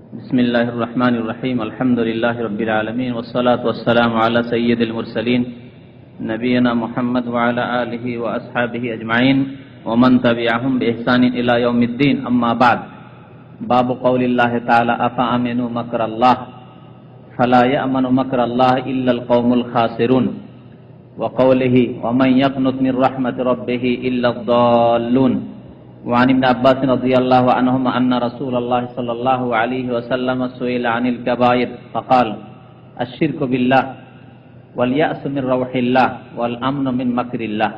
بسم الله الرحمن الرحيم الحمد لله رب العالمين والصلاة والسلام على سيد المرسلين نبينا محمد وعلى آله وأصحابه أجمعين ومن تبعهم بإحسان إلى يوم الدين أما بعد باب قول الله تعالى أفأمنوا مكر الله فلا يأمن مكر الله إلا القوم الخاسرون وقوله ومن يقنط من رحمة ربه إلا الضالون وعن ابن عباس رضي الله عنهما أن رسول الله صلى الله عليه وسلم سئل عن الكبائر فقال الشرك بالله واليأس من روح الله والأمن من مكر الله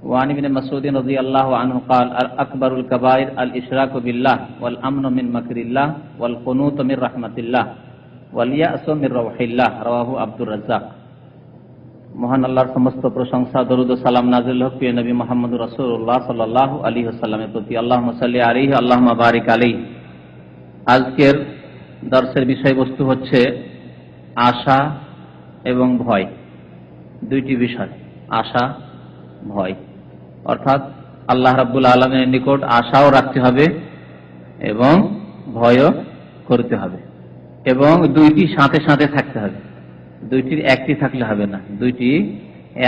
وعن ابن مسعود رضي الله عنه قال أكبر الكبائر الإشراك بالله والأمن من مكر الله والقنوط من رحمة الله واليأس من روح الله رواه عبد الرزاق। মহান আল্লাহর সমস্ত প্রশংসা দরুদ ও সালাম নাযিল হোক প্রিয় নবী মুহাম্মদ রাসূলুল্লাহ সাল্লাল্লাহু আলাইহি ওয়াসাল্লামের প্রতি। আল্লাহুম্মা সাল্লি আলাইহি আল্লাহুম্মা বারিক আলাইহি। আজকের দর্শের বিষয়বস্তু হচ্ছে আশা এবং ভয়, দুইটি বিষয়, আশা ভয়। অর্থাৎ আল্লাহ রাব্বুল আলামিনের নিকট আশাও রাখতে হবে এবং ভয়ও করতে হবে, এবং দুইটি সাথে সাথে থাকতে হবে। দুইটির একটি থাকলে হবে না, দুইটি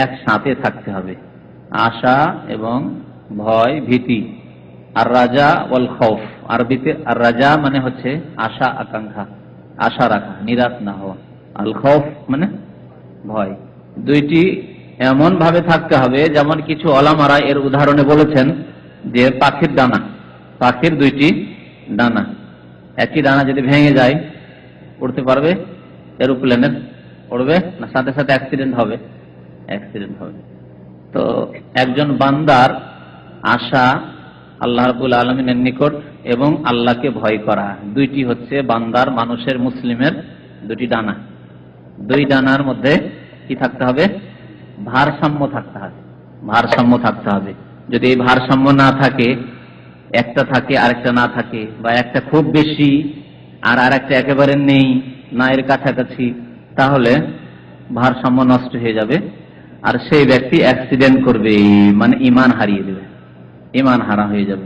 একসাথে থাকতে হবে, আশা এবং ভয়, ভীতি। আর রাজা ওয়াল খৌফ, আরবিতে আর রাজা মানে হচ্ছে আশা আকাঙ্ক্ষা, আশা রাখা, নিরাশ না হওয়া। আল খৌফ মানে ভয়। দুইটি এমন ভাবে থাকতে হবে যেমন কিছু ওলামারা এর উদাহরণে বলেছেন যে পাখির ডানা, পাখির দুইটি ডানা, একটি ডানা যদি ভেঙে যায় উড়তে পারবে? এরোপ্লেনের উড়বে না, সাথে সাথে অ্যাক্সিডেন্ট হবে, অ্যাক্সিডেন্ট হবে। তো একজন বান্দার আশা আল্লাহ রাব্বুল আলামিনের নিকট এবং আল্লাহকে ভয় করা, দুইটি হচ্ছে বান্দার, মানুষের, মুসলিমের দুটি ডানা। দুই ডানার মধ্যে কি থাকতে হবে? ভারসাম্য থাকতে হবে, ভারসাম্য থাকতে হবে। যদি এই ভারসাম্য না থাকে, একটা থাকে আরেকটা না থাকে, বা একটা খুব বেশি আর আরেকটা একেবারে নেই, না এর কাছাকাছি, তাহলে ভারসাম্য নষ্ট হয়ে যাবে আর সেই ব্যক্তি অ্যাক্সিডেন্ট করবে, মানে ঈমান হারিয়ে দেবে, ঈমান হারা হয়ে যাবে।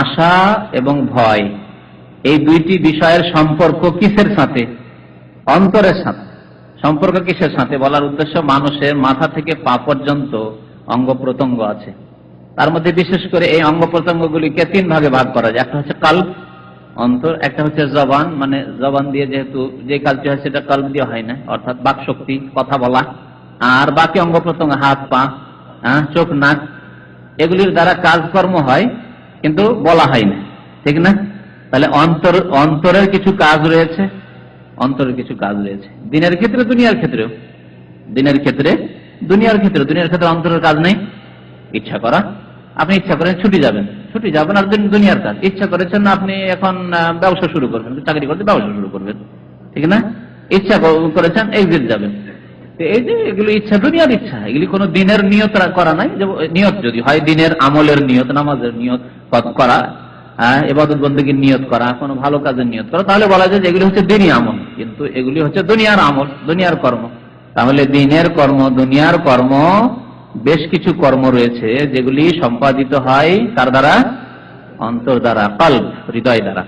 আশা এবং ভয় এই দুইটি বিষয়ের সম্পর্ক কিসের সাথে? অন্তরের সাথে। সম্পর্ক কিসের সাথে বলার উদ্দেশ্য, মানুষের মাথা থেকে পা পর্যন্ত অঙ্গ প্রত্যঙ্গ আছে, তার মধ্যে বিশেষ করে এই অঙ্গ প্রত্যঙ্গগুলিকে তিন ভাগে ভাগ করা যায়। একটা হচ্ছে কলব, অন্তর, একটা হচ্ছে জবান, মানে জবান দিয়ে যেহেতু যে কাজটি হয় সেটা কলব দিয়ে হয় না, অর্থাৎ বাক শক্তি, কথা বলা। আর বাকি অঙ্গ প্রত্যঙ্গ, হাত পা, চোখ, নাক, এগুলির দ্বারা কাজকর্ম হয় কিন্তু বলা হয় না, ঠিক না? তাহলে অন্তরের কিছু কাজ রয়েছে, অন্তরের কিছু কাজ রয়েছে দিনের ক্ষেত্রে, দুনিয়ার ক্ষেত্রেও। দিনের ক্ষেত্রে, দুনিয়ার ক্ষেত্রে। দুনিয়ার ক্ষেত্রে অন্তরের কাজ নেই। ইচ্ছা করা, আপনি ইচ্ছা করেন ছুটি যাবেন, ছুটি যাবেন, আর দুনিয়ার কাজ। ইচ্ছা করেছেন আপনি এখন ব্যবসা শুরু করবেন, চাকরি করতে ব্যবসা শুরু করবেন, ঠিক না? ইচ্ছা করেছেন এক্সিট যাবেন। এই যে এগুলো ইচ্ছা, দুনিয়ার ইচ্ছা, এগুলি কোনো দিনের নিয়ত করা নাই। নিয়ত যদি হয় দিনের আমলের নিয়ত, নামাজের নিয়ত করা, ইবাদত বন্দেগীর নিয়ত করা, কোনো ভালো কাজের নিয়ত করা, তাহলে বলা যায় যে এগুলি হচ্ছে দিনই আমল। কিন্তু এগুলি হচ্ছে দুনিয়ার আমল, দুনিয়ার কর্ম। তাহলে দিনের কর্ম, দুনিয়ার কর্ম, বেশ কিছু কর্ম রয়েছে যেগুলি সম্পাদিত হয় তার দ্বারা, অন্তর দ্বারা, কলব, হৃদয় দ্বারা।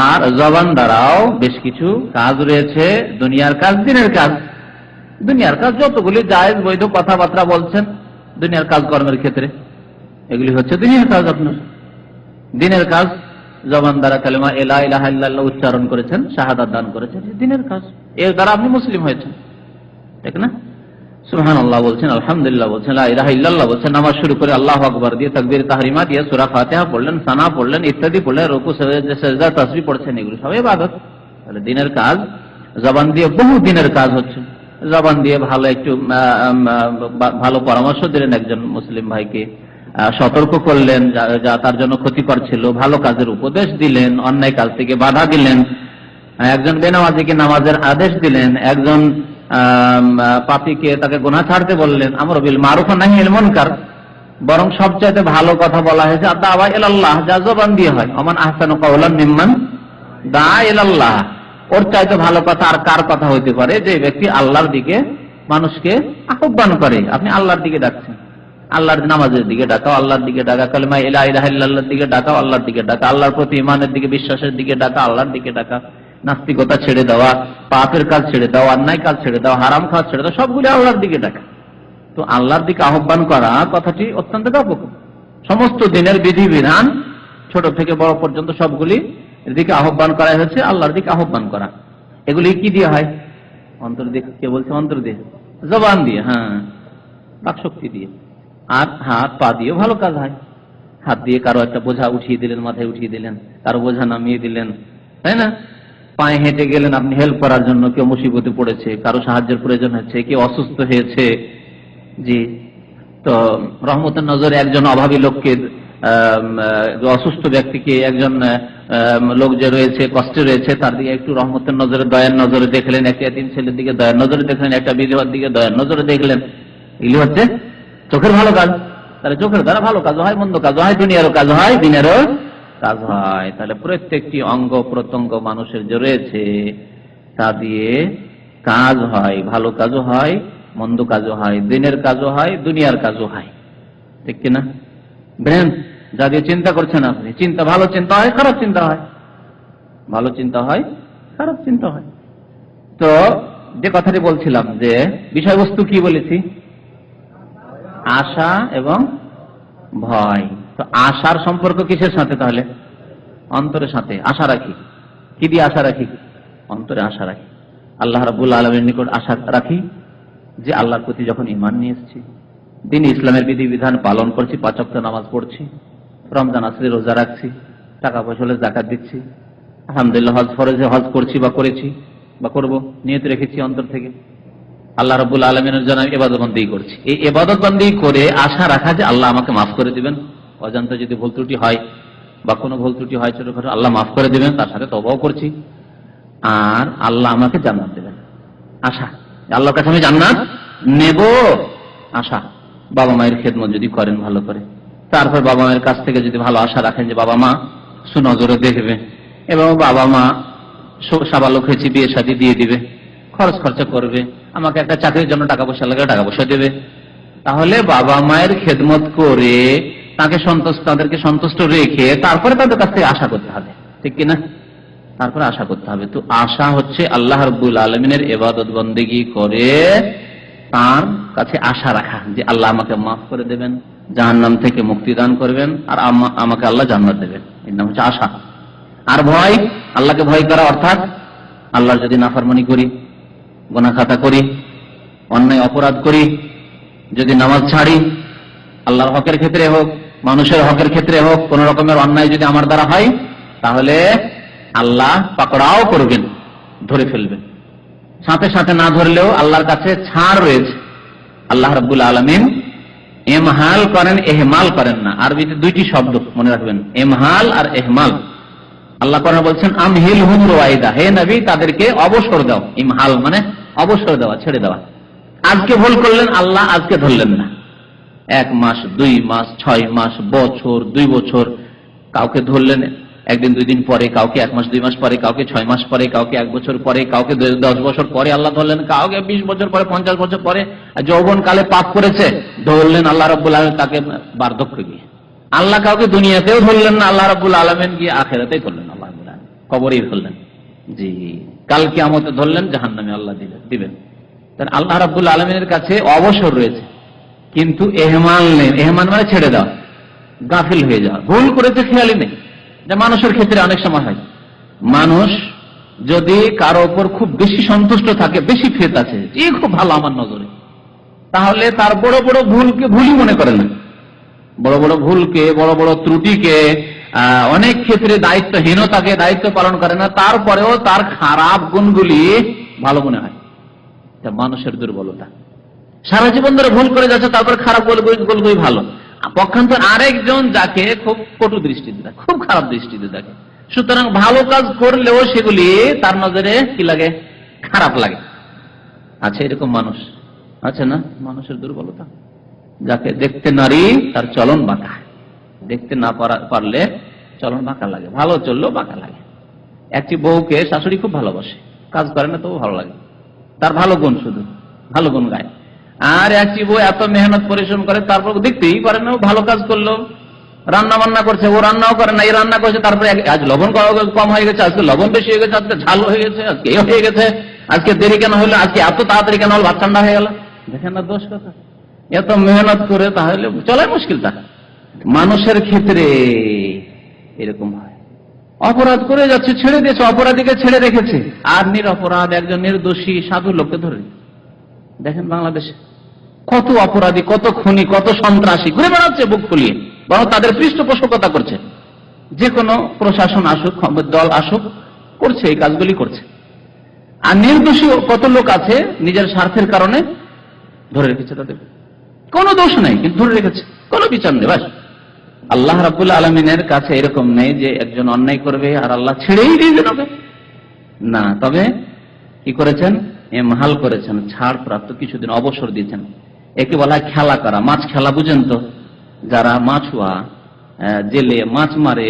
আর জবান দ্বারাও বেশ কিছু কাজ রয়েছে, দুনিয়ার কাজ, দিনের কাজ। দুনিয়ার কাজ যতগুলি জায়েজ বৈধ কথাবার্তা বলছেন দুনিয়ার কাজ কর্মের ক্ষেত্রে, এগুলি হচ্ছে দুনিয়ার কাজ। আপনার দিনের কাজ, জবান দ্বারা কালেমা লা ইলাহা ইল্লাল্লাহ উচ্চারণ করেছেন, শাহাদাত দান করেছেন, দিনের কাজ। এর দ্বারা আপনি মুসলিম হয়েছেন, ঠিক না? সুবহানাল্লাহ বলছেন, আলহামদুলিল্লাহ বলছেন, লা ইলাহা ইল্লাল্লাহ বলছেন, নামাজ শুরু করে আল্লাহু আকবার দিয়ে, তাকবীর তাহরিমা দিয়ে, সূরা ফাতিহা পড়লেন, সানা পড়লেন, ইত্যাদি পড়লেন, রুকু সিজদা তাসবিহ পড়ছেন, এগুলো সব ইবাদত। তাহলে দিনের কাজ, জবান দিয়ে বহু দিনের কাজ হচ্ছে। জবান দিয়ে ভালো একটু ভালো পরামর্শ দিলেন একজন মুসলিম ভাইকে, সতর্ক করলেন যা তার জন্য ক্ষতিকর ছিল, ভালো কাজের উপদেশ দিলেন, অন্যায় কাজ থেকে বাধা দিলেন, একজন বেনামাজিকে নামাজের আদেশ দিলেন, একজন পাপীকে তাকে গুনাহ ছাড়তে বললেন, আমর বিল মারুফ ওয়া নাহি আনিল মুনকার। বরং সবচাইতে ভালো কথা বলা হয়েছে দাওয়া ইলাল্লাহ, যা জবান দিয়ে হয়। ওমান আহসানু কাওলান মিম্মান দাআ ইলাল্লাহ। ওর চাইতে ভালো কথা আর কার কথা হইতে পারে যে ব্যক্তি আল্লাহর দিকে মানুষকে আহ্বান করে। আপনি আল্লাহর দিকে ডাকছেন, আল্লাহর নামাজের দিকে ডাকাও, আল্লাহর দিকে ডাকা, কালেমা লা ইলাহা ইল্লাল্লাহর দিকে ডাকা, আল্লাহর দিকে ডাকা, আল্লাহর প্রতি ঈমানের দিকে, বিশ্বাসের দিকে ডাকা, আল্লাহর দিকে ডাকা, নাস্তিকতা ছেড়ে দেওয়া, পাপের কাজ ছেড়ে দেওয়া, অন্যায় কাজ ছেড়ে দেওয়া, হারাম কাজ ছেড়ে দেওয়া, সবগুলি আল্লাহর দিকে ডাকা। তো আল্লাহর দিকে আহ্বান করা কথাটি অত্যন্ত ব্যাপক। সমস্ত দিনের বিধিবিধান ছোট থেকে বড় পর্যন্ত সবগুলি দিকে আহ্বান করা হয়েছে, আল্লাহর দিকে আহ্বান করা। এগুলি কি দিয়ে হয়? অন্তর দিয়ে। কে বলছে অন্তর দিয়ে? জবান দিয়ে, হ্যাঁ, বাকশক্তি দিয়ে। আর হাত পা দিয়ে ভালো কাজ হয়। হাত দিয়ে কারো একটা বোঝা উঠিয়ে দিলেন, মাথায় উঠিয়ে দিলেন, কারো বোঝা নামিয়ে দিলেন, তাই না? পায়ে হেঁটে গেলেন আপনি হেল্প করার জন্য, কেউ মুসিবতে পড়েছে, কারো সাহায্যের প্রয়োজন হচ্ছে, কেউ অসুস্থ হয়েছে, জি। তো রহমতের নজরে একজন অভাবী লোককে, অসুস্থ ব্যক্তিকে, একজন লোক যে রয়েছে কষ্টে রয়েছে তার দিকে একটু রহমতের নজরে, দয়ার নজরে দেখলেন, একটা এতিম ছেলের দিকে দয়ার নজরে দেখলেন, একটা বিধবার দিকে দয়ার নজরে দেখলেন, এগুলি হচ্ছে চোখের ভালো কাজ। তাহলে চোখের দ্বারা ভালো কাজ হয়, মন্দ কাজ হয়, দুনিয়ারও কাজ হয়, দিনেরও কাজ হয়। তাহলে প্রত্যেকটি অঙ্গ প্রত্যঙ্গ মানুষের যে রয়েছে তা দিয়ে কাজ হয়, ভালো কাজও হয়, মন্দ কাজও হয়, দিনের কাজও হয়, দুনিয়ার কাজও হয়, ঠিক কিনা? ব্রেন যা দিয়ে চিন্তা করছেন আপনি, চিন্তা ভালো চিন্তা হয়, খারাপ চিন্তা হয়, ভালো চিন্তা হয়, খারাপ চিন্তা হয়। তো যে কথাটি বলছিলাম যে বিষয়বস্তু কি বলেছি? আশা এবং ভয়। তো আশার সম্পর্ক কিসের সাথে? তাহলে অন্তরের সাথে আশা রাখি। কি দিয়ে আশা রাখি? অন্তরে আশা রাখি, আল্লাহ রাব্বুল আলামিনের নিকট আশা রাখি যে আল্লাহর প্রতি যখন ঈমান নিয়ে এসেছি, দিন ইসলামের বিধিবিধান পালন করছি, 5 ওয়াক্ত নামাজ পড়ছি, রমজান আসলে রোজা রাখছি, টাকা পয়সা হলে যাকাত দিচ্ছি, আলহামদুলিল্লাহ হজ ফরজে হজ করছি বা করেছি বা করব, নিয়ত রেখেছি অন্তর থেকে, আল্লাহ রাব্বুল আলামিনের জন্য ইবাদত বন্দেগী করছি। এই ইবাদত বন্দেগী করে আশা রাখা যে আল্লাহ আমাকে মাফ করে দিবেন, অজান্তে যদি ভুল ত্রুটি হয় বা কোনো ভুল ত্রুটি হয় ছোটখাটো, আল্লাহ মাফ করে দিবেন, তার সাথে তওবাও করছি, আর আল্লাহ আমাকে জান্নাত দেবেন, আশা, আল্লাহর কাছে আমি জান্নাত নেব, আশা। বাবা মায়ের খেদমত যদি করেন ভালো করে, তারপর বাবা মায়ের কাছ থেকে যদি ভালো আশা রাখেন যে বাবা মা সুনজরে দেখবে এবং বাবা মা সাবালক হয়েছে, বিয়ে শাদী দিয়ে দিবে, খরচ খরচা করবে, আমাকে একটা চাকরির জন্য টাকা পয়সা লাগে টাকা পয়সা দেবে, তাহলে বাবা মায়ের খেদমত করে তাদেরকে সন্তুষ্ট রেখে তারপরে তাদের কাছ থেকে আশা করতে হবে, ঠিক কিনা? তারপরে আশা করতে হবে। তো আশা হচ্ছে আল্লাহ রাব্বুল আলামিনের ইবাদত বন্দেগী করে তার কাছে আশা রাখা যে আল্লাহ আমাকে মাফ করে দেবেন, জাহান্নাম থেকে মুক্তি দান করবেন, আর আমাকে আল্লাহ জান্নাত দেবেন, এর নাম হচ্ছে আশা। আর ভয়, আল্লাহকে ভয় করা, অর্থাৎ আল্লাহর যদি নাফরমানি করি, গুনাহ খাতা করি, অন্যায় অপরাধ করি, যদি নামাজ ছাড়ি, আল্লাহর হকের ক্ষেত্রে হোক, মানুষের হকের ক্ষেত্রে হোক, কোন রকমের অন্যায় যদি আমার দ্বারা হয়, তাহলে আল্লাহ পাকড়াও করবেন, ধরে ফেলবেন। সাথে সাথে না ধরলেও আল্লাহর কাছে ছাড় রয়েছে। আল্লাহ রাব্বুল আলামিন ইমহাল করেন, ইহমাল করেন না। আরবিতে 2টি শব্দ মনে রাখবেন, ইমহাল আর ইহমাল। আল্লাহ কোরআনে বলছেন আমহিলহুম রুয়াইদা, হে নবী তাদেরকে অবসর দাও। ইমহাল মানে অবসর দেওয়া, ছেড়ে দেওয়া। আজকে ভুল করলেন, আল্লাহ আজকে ধরলেন না, 1 মাস 2 মাস 6 মাস বছর 2 বছর, কাউকে ধরলেন 1 দিন 2 দিন পরে, কাউকে 1 মাস 2 মাস পরে, কাউকে 6 মাস পরে, কাউকে 1 বছর পরে, কাউকে 10 বছর পরে আল্লাহ ধরলেন, কাউকে 20 বছর পরে, 50 বছর পরে, যৌবন কালে পাপ করেছে ধরলেন আল্লাহ রাব্বুল আলামিন তাকে বার্ধক্য গিয়ে। আল্লাহ কাউকে দুনিয়াতেও ধরলেন না, আল্লাহ রাব্বুল আলামিন গিয়ে আখিরাতেই ধরলেন, আল্লাহ রাব্বুল আলামিন কবরেই ধরলেন, জি, কাল কিয়ামতে ধরলেন, জাহান্নামে আল্লাহ দিবেন। তাহলে আল্লাহ রাব্বুল আলামিনের কাছে অবসর রয়েছে, কিন্তু ইহমাল নেই। ইহমান মানে ছেড়ে দেওয়া, গাফিল হয়ে যাওয়া, ভুল করেছে খেয়ালই নেই। যে মানুষের ক্ষেত্রে অনেক সময় হয়, মানুষ যদি কারো উপর খুব বেশি সন্তুষ্ট থাকে, বেশি ফেত আছে, যে খুব ভালো আমার নজরে, তাহলে তার বড় বড় ভুলকে ভুলই মনে করে না, বড় বড় ভুলকে, বড় বড় ত্রুটিকে, অনেক ক্ষেত্রে দায়িত্বহীনতাকে দায়িত্ব পালন করে না, তারপরেও তার খারাপ গুণগুলি ভালো মনে হয়। মানুষের দুর্বলতা, সারা জীবন ধরে ভুল করে যাচ্ছে, তারপর খারাপ গুণগুলি ভালো। পক্ষান্তর আরেকজন যাকে খুব কটু দৃষ্টিতে দেখে, খুব খারাপ দৃষ্টিতে দেখে, সুতরাং ভালো কাজ করলেও সেগুলি তার নজরে কি লাগে? খারাপ লাগে। আচ্ছা, এরকম মানুষ আছে না? মানুষের দুর্বলতা, যাকে দেখতে নারী তার চলন বাঁকা, দেখতে না পারলে চলন বাঁকা লাগে, ভালো চললেও বাঁকা লাগে। একটি বউকে শাশুড়ি খুব ভালোবাসে, কাজ করে না তবু ভালো লাগে, তার ভালো গুণ, শুধু ভালো গুণ গায়। আর এক চিবু এত মেহনত পরিশ্রম করে, তারপর দেখতেই পারে না, ভালো কাজ করলো, রান্না বান্না করছে, ও রান্নাও করে না, এই রান্না করছে, তারপরে আজ লবণ কম হয়ে গেছে, আজকে লবণ বেশি হয়ে গেছে, আজকে ঝাল হয়ে গেছে, আজকে এ হয়ে গেছে, আজকে দেরি কেন হলো, আজকে এত তাড়াতাড়ি কেন হলো, ভাত ঠান্ডা হয়ে গেল। দেখেন না দোষ কথা, এত মেহনত করে তাহলে চলাই মুশকিল। তা মানুষের ক্ষেত্রে এরকম হয়, অপরাধ করে যাচ্ছে, ছেড়ে দিয়েছে, অপরাধীকে ছেড়ে রেখেছে, আর নিরপরাধ একজন নির্দোষী সাধু লোককে ধরে। দেখেন বাংলাদেশে কত অপরাধী, কত খুনি, কত সন্ত্রাসী ঘুরে বেড়াচ্ছে বুক ফুলিয়ে, বরং তাদের পৃষ্ঠপোষকতা করছে। যে কোনো প্রশাসন আসুক, দল আসুক, করছে, এই কাজগুলি করছে। আর নির্দোষী কত লোক আছে নিজের স্বার্থের কারণে ধরে রেখেছে, তাদের কোনো দোষ নেই কিন্তু ধরে রেখেছে, কোনো বিচার নেই। বাস আল্লাহ রাব্বুল আলামিনের কাছে এরকম নেই যে একজন অন্যায় করবে আর আল্লাহ ছেড়েই দিয়ে দেবে না। তবে কি করেছেন, এমহাল করেছেন, ছাড় প্রাপ্ত কিছুদিন অবসর দিয়েছেন। একে বলা হয় খেলা করা, মাছ খেলা বুঝেন তো? যারা মাছুয়া জেলে মাছ মারে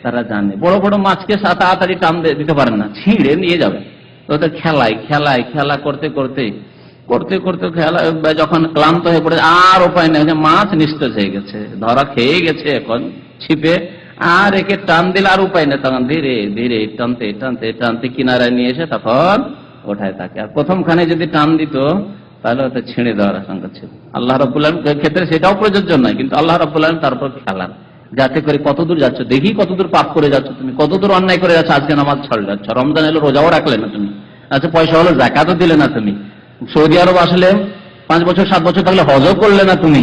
তারা জানে, বড় বড় মাছকে তাড়াতাড়ি টান দিতে পারেন না, ছিঁড়ে নিয়ে যাবে। তো খেলা করতে করতে করতে করতে খেলা যখন ক্লান্ত হয়ে পড়ে, আর উপায় নেই, মাছ নিস্তেজ হয়ে গেছে, ধরা খেয়ে গেছে এখন ছিপে, আর একে টান দিলে আর উপায় নেই, তখন ধীরে ধীরে টানতে টানতে টানতে কিনারায় নিয়ে এসে তখন ওঠায় থাকে। আর প্রথমখানে যদি টান দিত তাহলে ওটা ছেড়ে দেওয়ার আশঙ্কা ছিল। আল্লাহ রাব্বুল আলামিনের ক্ষেত্রে সেটাও প্রযোজ্য নয়, কিন্তু আল্লাহ রাব্বুল আলামিন তারপর খেলান, যাতে করে কতদূর যাচ্ছ দেখি, কতদূর পাপ করে যাচ্ছ তুমি, কতদূর অন্যায় করে যাচ্ছ। আজকে নামাজ ছাড়ে যাচ্ছ, রমজান এলো রোজাও রাখলে না তুমি, আচ্ছা পয়সা হলো যাকাতও দিলে না তুমি, সৌদি আরব আসলে 5 বছর 7 বছর থাকলে হজও করলে না তুমি,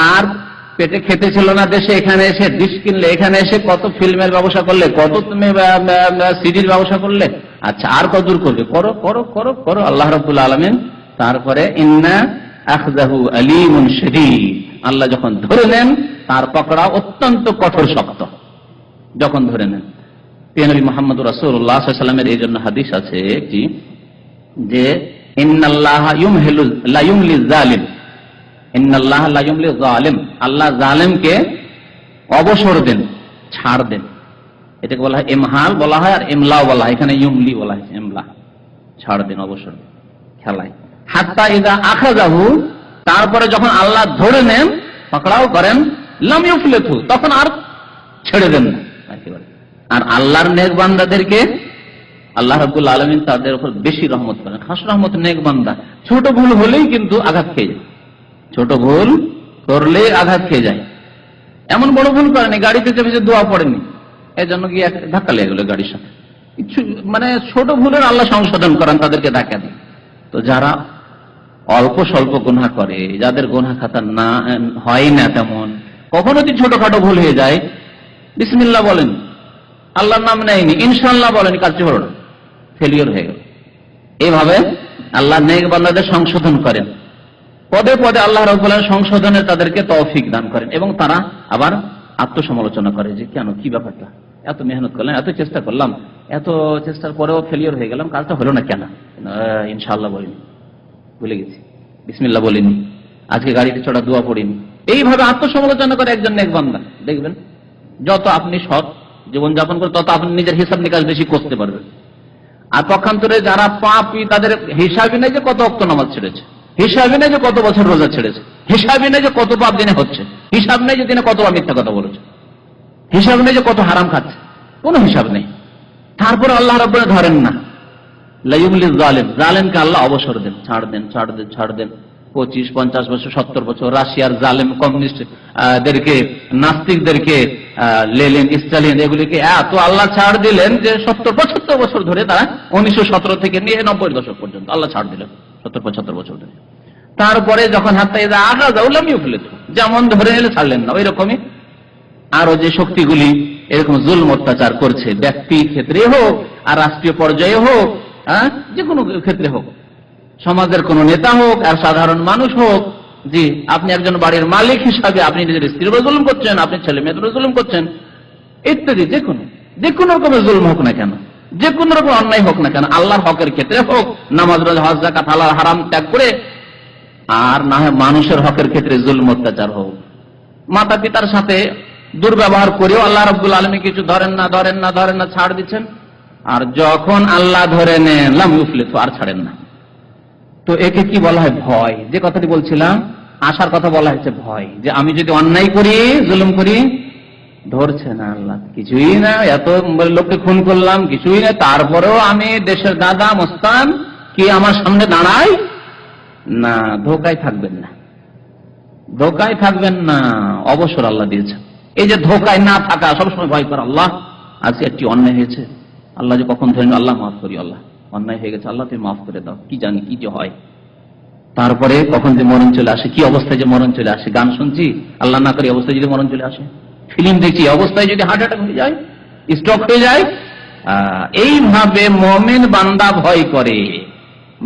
আর পেটে খেতে ছিল না দেশে, এখানে এসে ডিশ কিনলে, এখানে এসে কত ফিল্মের ব্যবসা করলে, কত তুমি সিডির ব্যবসা করলে, আচ্ছা আর কত দূর করবে, করো করো করো করো। আল্লাহ রাব্বুল আলামিন তারপরে ইন্না আখযাহু আলীমুন শাদীদ, আল্লাহ যখন ধরে নেন তার পকড়া অত্যন্ত কঠোর শক্ত, যখন ধরে নেন। নবী মুহাম্মদ রাসূলুল্লাহ সাল্লাল্লাহু আলাইহি ওয়াসাল্লামের এই জন্য হাদিস আছে একটি, যে ইন্নাল্লাহা ইউমহিলু লা ইউমলিজ জালিম, ইন্নাল্লাহা লা ইউমলিজ জালিম, আল্লাহ জালেমকে অবসর দেন, ছাড় দেন। এটাকে বলা হয় ইমহাল বলা হয়, আর ইমলাও বলা হয়, এখানে ইউমলি বলা হয়, ইমলা ছাড় দেন, অবসর দেন, খেলায়। হাত্তা ইযা আখাযাহু, তারপরে যখন আল্লাহ ধরে নেন, পাকড়াও করেন, লাম ইউফলিতু, তখন আর ছেড়ে দেন না একেবারে। আর আল্লাহর নেক বান্দাদেরকে আল্লাহ রাব্বুল আলামিন তাদের উপর বেশি রহমত করেন, খাস রহমত। নেক বান্দা ছোট ভুল হলেই কিন্তু আঘাত খেয়ে যায়, ছোট ভুল করলেই আঘাত খেয়ে যায়। এমন বড় ভুল করেনি, গাড়িতে চেপেছে দোয়া পড়েনি, এই জন্য গিয়ে ধাক্কা লেগে গেল গাড়ির সাথে, কিছু মানে ছোট ভুলের আল্লাহ সংশোধন করেন, তাদেরকে ধাক্কা দেন। তো যারা অল্প স্বল্প গুনাহ করে, যাদের গুনাহ খাতা না হয় না তেমন, কখনো যদি ছোটখাটো ভুল হয়ে যায়, বিসমিল্লাহ বলেন, আল্লাহর নাম নেয়নি, ইনশাআল্লাহ বলেন, কাজটি হলো না, ফেলিওর হয়ে গেল। এইভাবে আল্লাহ নেক বান্দাদের সংশোধন করেন, পদে পদে আল্লাহ রাব্বুল আলামিন সংশোধনের তাদেরকে তৌফিক দান করেন। এবং তারা আবার আত্মসমালোচনা করে যে কেন, কি ব্যাপারটা, এত মেহনত করলাম, এত চেষ্টা করলাম, এত চেষ্টার পরেও ফেলিওর হয়ে গেলাম, কাজটা হলো না কেন, ইনশাআল্লাহ বলিনি, ভুলে গেছি, বিসমিল্লাহ বলিনি, আজকে গাড়িতে চড়া দোয়া পড়িনি। এইভাবে আত্মসমালোচনা করে একজন নেক বান্দা, দেখবেন যত আপনি সৎ জীবনযাপন করে তত আপনি নিজের হিসাব নিকাশ বেশি করতে পারবেন। আর পক্ষান্তরে যারা পাপী, তাদের হিসাবই নেই যে কত ওয়াক্ত নামাজ ছেড়েছে, হিসাবই নেই যে কত বছর রোজা ছেড়েছে, হিসাবই নেই যে কত পাপ দিনে হচ্ছে, হিসাব নেই যে দিনে কতবার মিথ্যা কথা বলেছে, হিসাব নেই যে কত হারাম খাচ্ছে, কোনো হিসাব নেই। তারপরে আল্লাহ রাব্বুল আলামিন ধরেন না, লা ইউমলিজ জালিম, জালেমকে আল্লাহ অবসর দেন, ছাড় দেন, ছাড় দেন, ছাড় দেন। 25-50 বছর 70 বছর রাশিয়ার জালেম কমিউনিস্ট দেরকে, নাস্তিকদেরকে, লেনিন স্টালিন এগুলিকে এত আল্লাহ ছাড় দিলেন যে 70-75 বছর ধরে তারা 1917 থেকে নিয়ে 90 দশক পর্যন্ত আল্লাহ ছাড় দিলেন, 70-75 বছর ধরে। তারপরে যখন হাত্তা ইযা আখাযাহু লাম ইউফলিতু, যেমন ধরে নিলে ছাড়লেন না, ওই রকমই আরো যে শক্তিগুলি এরকম জুলম অত্যাচার করছে, ব্যক্তি ক্ষেত্রে হোক আর রাষ্ট্রীয় পর্যায়ে হোক, যে কোনো ক্ষেত্রে হোক, সমাজের কোন নেতা হোক আর সাধারণ মানুষ হোক, জি আপনি একজন বাড়ির মালিক হিসাবে আপনি নিজের স্ত্রীর উপর জুলুম করছেন, আপনি ছেলে মেয়েদের উপর জুলুম করছেন, ইত্যাদি যে কোনো রকমের জুলুম হোক না কেন, যে কোনো রকম অন্যায় হোক না কেন, আল্লাহর হকের ক্ষেত্রে হোক, নামাজ রোজা হজ যাকাত হালাল হারাম ত্যাগ করে, আর না হয় মানুষের হকের ক্ষেত্রে জুলুম অত্যাচার হোক, মাতা পিতার সাথে দুর্ব্যবহার করেও আল্লাহ রাব্বুল আলামিন কিছু ধরেন না, ছাড় দিচ্ছেন। আর যখন আল্লাহ ধরে নেন লাম ইউফলিতু, আর ছাড়েন না, তো একে কি বলা হয়? ভয়। যে কথাটি বলছিলাম, আশার কথা বলা হয়েছে ভয়, যে আমি যদি অন্যায় করি, জুলুম করি, ধরছে না আল্লাহ, কিছুই না, এত লোককে খুন করলাম, কিছুই না, তারপরেও আমি দেশের দাদা মস্তান কি আমার সামনে দাঁড়াই না। ধোকায় থাকবেন না, ধোকায় থাকবেন না, অবসর আল্লাহ দিয়েছে। এই যে ধোকায় না থাকা, সবসময় ভয় করা, আল্লাহ আজকে একটি অন্যায় হয়েছে, আল্লাহ যে কখন ধরেন, আল্লাহ মাফ করি, আল্লাহ অন্যায় হয়ে গেছে, আল্লাহ তুমি মাফ করে দাও, কি জানি কি যে হয়। তারপরে কখন যে মরণ চলে আসে, কি অবস্থায় যে মরণ চলে আসে। গান শুনছি, আল্লাহ না করি অবস্থায় যদি মরণ চলে আসে, ফিল্ম দেখছি অবস্থায় যদি হার্ট অ্যাটাক হয়ে যায়, স্ট্রোক হয়ে যায়। এইভাবে মুমিন বান্দা ভয় করে,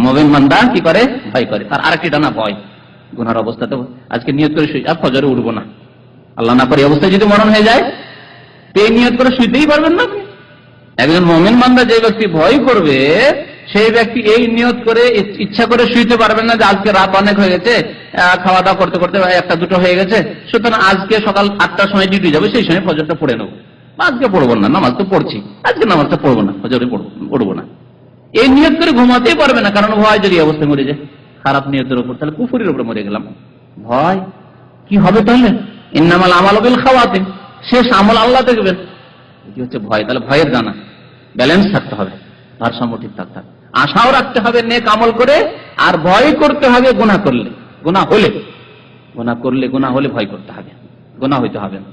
মুমিন বান্দা কি করে? ভয় করে। তার আরেকটি ডানা ভয়, গুনার অবস্থাতে আজকে নিয়ত করে শুই, আর ফজরে উঠবো না, আল্লাহ না করে অবস্থায় যদি মরণ হয়ে যায়, এই নিয়ত করে শুইতেই পারবেন না আপনি। একজন মুমিন বান্দা যে ব্যক্তি ভয় করবে, সেই ব্যক্তি এই নিয়ত করে ইচ্ছা করে শুইতে পারবেন না যে আজকে রাত অনেক হয়ে গেছে, খাওয়া দাওয়া করতে করতে একটা দুটো হয়ে গেছে, সুতরাং আজকে সকাল 8টার সময় ডিউটি যাবে, সেই সময় ফজরটা পড়ে নেবো, আজকে পড়বো না, নামাজ তো পড়ছি, আজকে নামাজটা পড়বো না, ফজরে পড়বো না, এই নিয়ত করে ঘুমাতেই পারবে না। কারণ ভয় যদি অবস্থায় মরে যায়, খারাপ নিয়তের উপর, তাহলে কুফুরির উপরে মরে গেলাম। ভয় কি হবে তাহলে? ইন্নামাল আমালু বিল খাওয়াতিম, শেষ আমল আল্লাহ দেখবেন। এটি হচ্ছে ভয়। তাহলে ভয়ের জানা, ব্যালেন্স থাকতে হবে, ভারসাম্য ঠিক থাকতে হবে, আশাও রাখতে হবে নেক আমল করে, আর ভয় করতে হবে গুনাহ করলে, গুনাহ হলে ভয় করতে হবে, গুনাহ হইতে হবে না,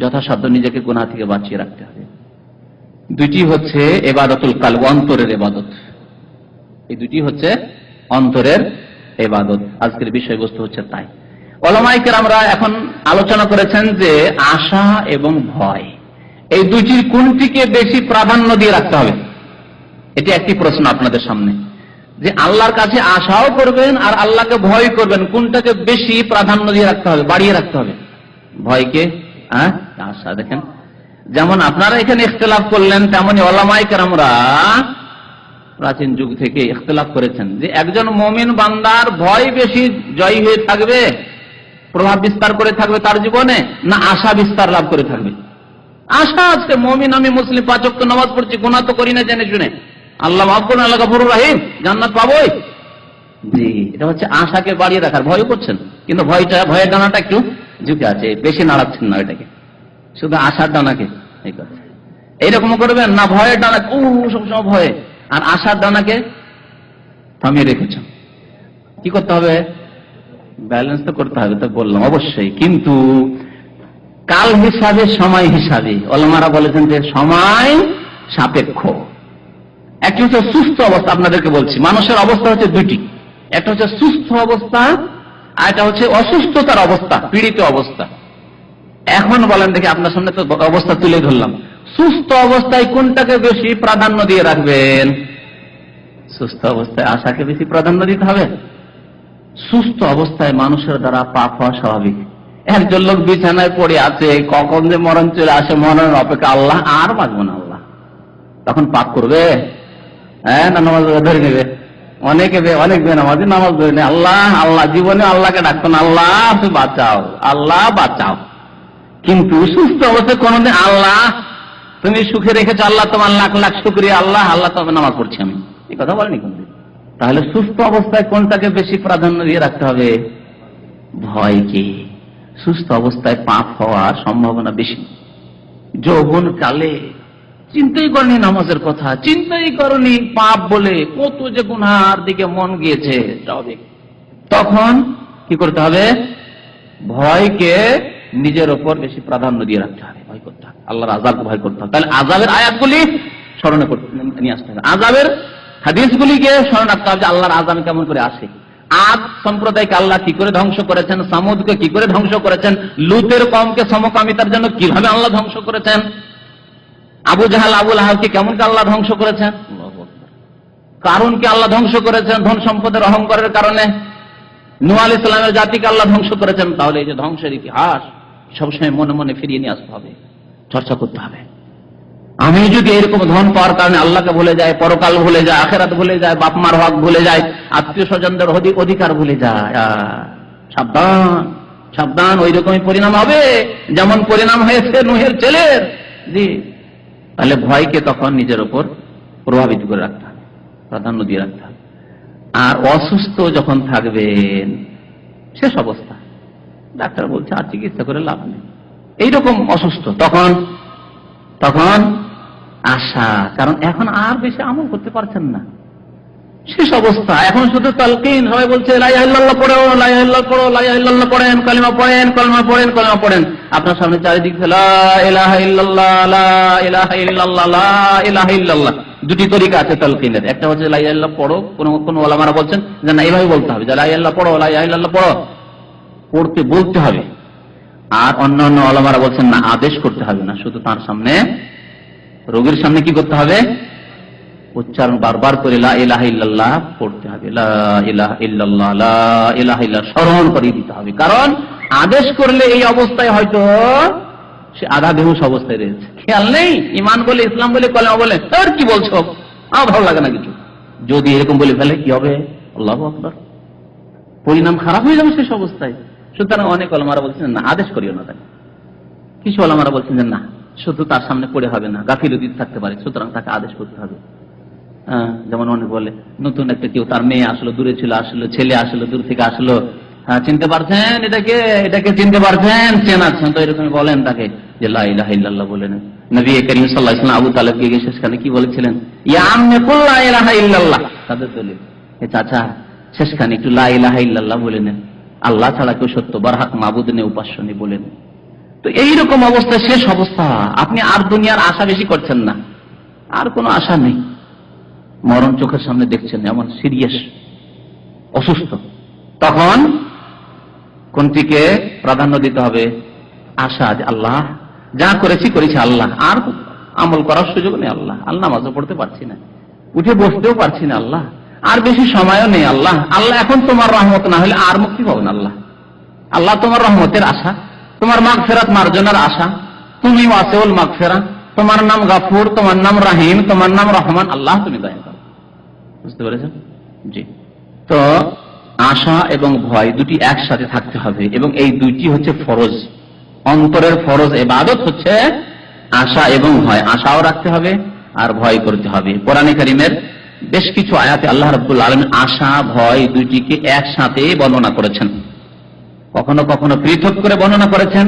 যথাসাধ্য নিজেকে গুনাহ থেকে বাঁচিয়ে রাখতে হবে। দুটি হচ্ছে ইবাদতুল কলব, অন্তরের ইবাদত। এই দুটি হচ্ছে অন্তরের ইবাদত। আজকের বিষয়বস্তু হচ্ছে তাই। উলামায়ে কেরামরা এখন আলোচনা করেছেন যে আশা এবং ভয়, এই দুটির কোনটিকে বেশি প্রাধান্য দিয়ে রাখতে হবে। এটি একটি প্রশ্ন আপনাদের সামনে, যে আল্লাহর কাছে আশাও করবেন আর আল্লাহকে ভয় করবেন, কোনটাকে বেশি প্রাধান্য দিয়ে রাখতে হবে, বাড়িয়ে রাখতে হবে? ভয়কে, আশা। দেখেন, যেমন আপনারা এখানে ইখতিলাফ করলেন, তেমনি উলামায়ে কেরামরা প্রাচীন যুগ থেকে ইখতিলাফ করেছেন যে একজন মুমিন বান্দার ভয় বেশি জয়ী হয়ে থাকবে, প্রভাব বিস্তার করে থাকবে তার জীবনে, না আশা বিস্তার লাভ করে থাকবে? আশা আছে, মুমিন আমি, মুসলিম, 5 ওয়াক্ত নামাজ পড়ছি, গুনাহ তো করি না জেনে শুনে, আল্লাহ মাফ করুন, আল্লাহ গফুরুর রহিম, জান্নাত পাবোই। জি, এটা হচ্ছে আশাকে বাড়িয়ে রাখার। ভয় করছেন, কিন্তু ভয়ের ডানাটা একটু ঝুঁকে আছে, বেশি নাড়াচ্ছেন না এটাকে, শুধু আশার ডানাকে এই কথা। এইরকম করবেন না, ভয়ের ডানা সবসময় ভয়ে, আর আশার ডানাকে থামিয়ে রেখেছেন। কি করতে হবে? ব্যালেন্স তো করতে হবে, তো বললাম অবশ্যই, কিন্তু কাল হিসাবে, সময় হিসাবে ওলামারা বলেছেন যে সময় সাপেক্ষ। একটি হচ্ছে সুস্থ অবস্থা, আপনাদেরকে বলছি মানুষের অবস্থা হচ্ছে দুটি, একটা হচ্ছে সুস্থ অবস্থা, আর একটা হচ্ছে অসুস্থতার অবস্থা, পীড়িত অবস্থা। এখন বলেন দেখি, আপনার সামনে তো অবস্থা তুলে ধরলাম, সুস্থ অবস্থায় কোনটাকে বেশি প্রাধান্য দিয়ে রাখবেন? সুস্থ অবস্থায় আশাকে বেশি প্রাধান্য দিতে হবে। সুস্থ অবস্থায় মানুষের দ্বারা পাপ হওয়া স্বাভাবিক। একজন লোক বিছানায় পড়ে আছে, কখন যে মরণ চলে আসে, মরণের অপেক্ষা, আল্লাহ আর বাঁচবো না, আল্লাহ, তখন পাপ করবে? না নামাজ ধরে নেবে, অনেক বেনামাজি নামাজ ধরে নেয়, আল্লাহ আল্লাহ, জীবনে আল্লাহকে ডাকতো না, আল্লাহ বাঁচাও, আল্লাহ বাঁচাও। কিন্তু সুস্থ অবস্থায় কোনদিন আল্লাহ তুমি সুখে রেখেছো, আল্লাহ তোমার লাখ লাখ শুকরিয়া, আল্লাহ আল্লাহ তবে নামাজ পড়ছি আমি, এই কথা বলেনি কোনদিন। তাহলে সুস্থ অবস্থায় কোনটাকে বেশি প্রাধান্য দিয়ে রাখতে হবে? ভয়কে। সুস্থ অবস্থায় পাপ হওয়ার সম্ভাবনা বেশি। যৌবন কালে চিন্তাই করনি নামাজের কথা, চিন্তাই করনি পাপ বলে কত যে গুনার দিকে মন গিয়েছে স্বাভাবিক, তখন কি করতে হবে? ভয়কে নিজের ওপর বেশি প্রাধান্য দিয়ে রাখতে হবে, ভয় করতে হবে, আল্লাহর আযাবকে ভয় করতে হবে। তাহলে আযাবের আয়াতগুলি স্মরণে নিয়ে আসতে হবে, আযাবের হাদিসগুলিকে স্মরণ রাখতে হবে যে আল্লাহর আযাব কেমন করে আসে, আদ সম্প্রদায়কে আল্লাহ কি করে ধ্বংস করেছেন, সামুদকে কি করে ধ্বংস করেছেন, লুতের কওমকে সমকামিতার জন্য কিভাবে আল্লাহ ধ্বংস করেছেন, আবু জাহাল আবু লাহাবকে কেমন করে আল্লাহ ধ্বংস করেছেন, কারুনকে আল্লাহ ধ্বংস করেছেন ধন সম্পদের অহংকারের কারণে, নূহ আলাইহিস সালামের জাতিকে আল্লাহ ধ্বংস করেছেন। তাহলে এই যে ধ্বংসের ইতিহাস সবসময় মনে মনে ফিরিয়ে নিয়ে আসতে হবে, চর্চা করতে হবে। আমি যদি এরকম ধন পাওয়ার কারণে আল্লাহকে ভুলে যায়, পরকাল ভুলে যায়, আখিরাত ভুলে যায়, বাপ মার হক ভুলে যায়, আত্মীয় স্বজনদের অধিকার ভুলে যায়, সাবধান সাবধান, ওই রকমই পরিণাম হবে যেমন পরিণাম হয়েছে নূহের ছেলের। জি, তাহলে ভয়কে তখন নিজের উপর প্রভাবিত করে রাখতে হবে, প্রাধান্য দিয়ে রাখতে হবে। আর অসুস্থ যখন থাকবেন শেষ অবস্থা, ডাক্তার বলছে আর চিকিৎসা করে লাভ নেই, এইরকম অসুস্থ, তখন আশা, কারণ এখন আর বেশি আমল করতে পারছেন না, শেষ অবস্থা, এখন শুধু তালকিন, সবাই বলছে লা ইলাহা ইল্লাল্লাহ পড়ো, লা ইলাহা ইল্লাল্লাহ পড়ো, লা ইলাহা ইল্লাল্লাহ পড়েন, কালিমা পড়েন, কালিমা পড়েন, কালিমা পড়েন, আপনার সামনে চারিদিক লা ইলাহা ইল্লাল্লাহ, লা ইলাহা ইল্লাল্লাহ, লা ইলাহা ইল্লাল্লাহ। দুটি তরিকা আছে তালকিনের, একটা হচ্ছে লা ইলাহা ইল্লাল্লাহ পড়ো, কোন ওলামারা বলছেন যে না এইভাবে বলতে হবে, যে লা ইলাহা ইল্লাল্লাহ পড়ো, লা ইলাহা ইল্লাল্লাহ পড়ো, পড়তে বলতে হবে। আর অন্যান্য ওলামারা বলছেন না, আদেশ করতে হবে না, শুধু তার সামনে, রোগীর সামনে কি করতে হবে, উচ্চারণ বারবার করে লা ইলাহা ইল্লাল্লাহ পড়তে হবে, লা ইলাহা ইল্লাল্লাহ, লা ইলাহা ইল্লাল্লাহ স্মরণ করে দিতে হবে। কারণ আদেশ করলে এই অবস্থায় হয়তো সে আধা বেহুশ অবস্থায় রয়েছে, খেয়াল নেই, ইমান বলে, ইসলাম বলে, কলেমা বলে, আর কি বলছো, আমার ভালো লাগে না কিছু, যদি এরকম বলে ফেলে কি হবে, আল্লাহু আকবার, পরিণাম খারাপ হয়ে যাবে শেষ অবস্থায়। সুতরাং অনেক ওলামারা বলছেন না, আদেশ করিও না তাকে। কিছু ওলামারা বলছেন যে না, শুধু তার সামনে পড়ে হবে না, গাফিলতি থাকতে পারে, সুতরাং তাকে আদেশ করতে হবে। যেমন অনেক বলে, নতুন একটা কেউ, তার মেয়ে আসলো, দূরে ছিল, আসলো, ছেলে আসলো, দূর থেকে আসলো, চিনতে পারছেন এটাকে চিনতে পারছেন, চেনাচ্ছেন, তো এরকম বলেন তাকে যে লা ইলাহা ইল্লাল্লাহ বলেন। নবী করিম সাল্লাল্লাহু আলাইহি ওয়াসাল্লাম আবু তালেবকে গিয়ে শেষখানে কি বলেছিলেন, ইয়া আম্মি কুল লা ইলাহা ইল্লাল্লাহ, তাদের দলিল, এ চাচা শেষখানে একটু লা ইলাহা ইল্লাল্লাহ বলে নেন, আল্লাহ ছাড়া কেউ সত্যবার হক মাবুদ নেই, উপাস্য নেই বলে নেন। তো এইরকম অবস্থা, শেষ অবস্থা, আপনি আর দুনিয়ার আশা বেশি করছেন না, আর কোনো আশা নেই, মরণ চোখের সামনে দেখছেন, এমন সিরিয়াস অসুস্থ, তখন কোনটিকে প্রাধান্য দিতে হবে, আশা যে আল্লাহ যা করেছি আল্লাহ, আর আমল করার সুযোগ নেই আল্লাহ, নামাজও পড়তে পারছি না, উঠে বসতেও পারছি না আল্লাহ, আর বেশি সময়ও নেই আল্লাহ, এখন তোমার রহমত না হলে আর মুক্তি পাবেন আল্লাহ, তোমার রহমতের আশা, তোমার মাগফিরাত মার্জনার আশা, তুমি ওয়াসিউল মাগফিরাত, তোমার নাম গাফুর, তোমার নাম রাহিম, তোমার নাম রহমান, আল্লাহ তুমি দয়া করো। বুঝতে পেরেছেন? জি। তো আশা এবং ভয় দুটি একসাথে থাকতে হবে, এবং এই দুইটি হচ্ছে ফরজ, অন্তরের ফরজ ইবাদত হচ্ছে আশা এবং ভয়, আশাও রাখতে হবে আর ভয় করতে হবে। কোরআনে কারীমের বেশ কিছু আয়াতে আল্লাহ রাব্বুল আলামিন আশা ভয় দুইটিকে একসাথে বর্ণনা করেছেন, কখনো কখনো পৃথক করে বর্ণনা করেছেন,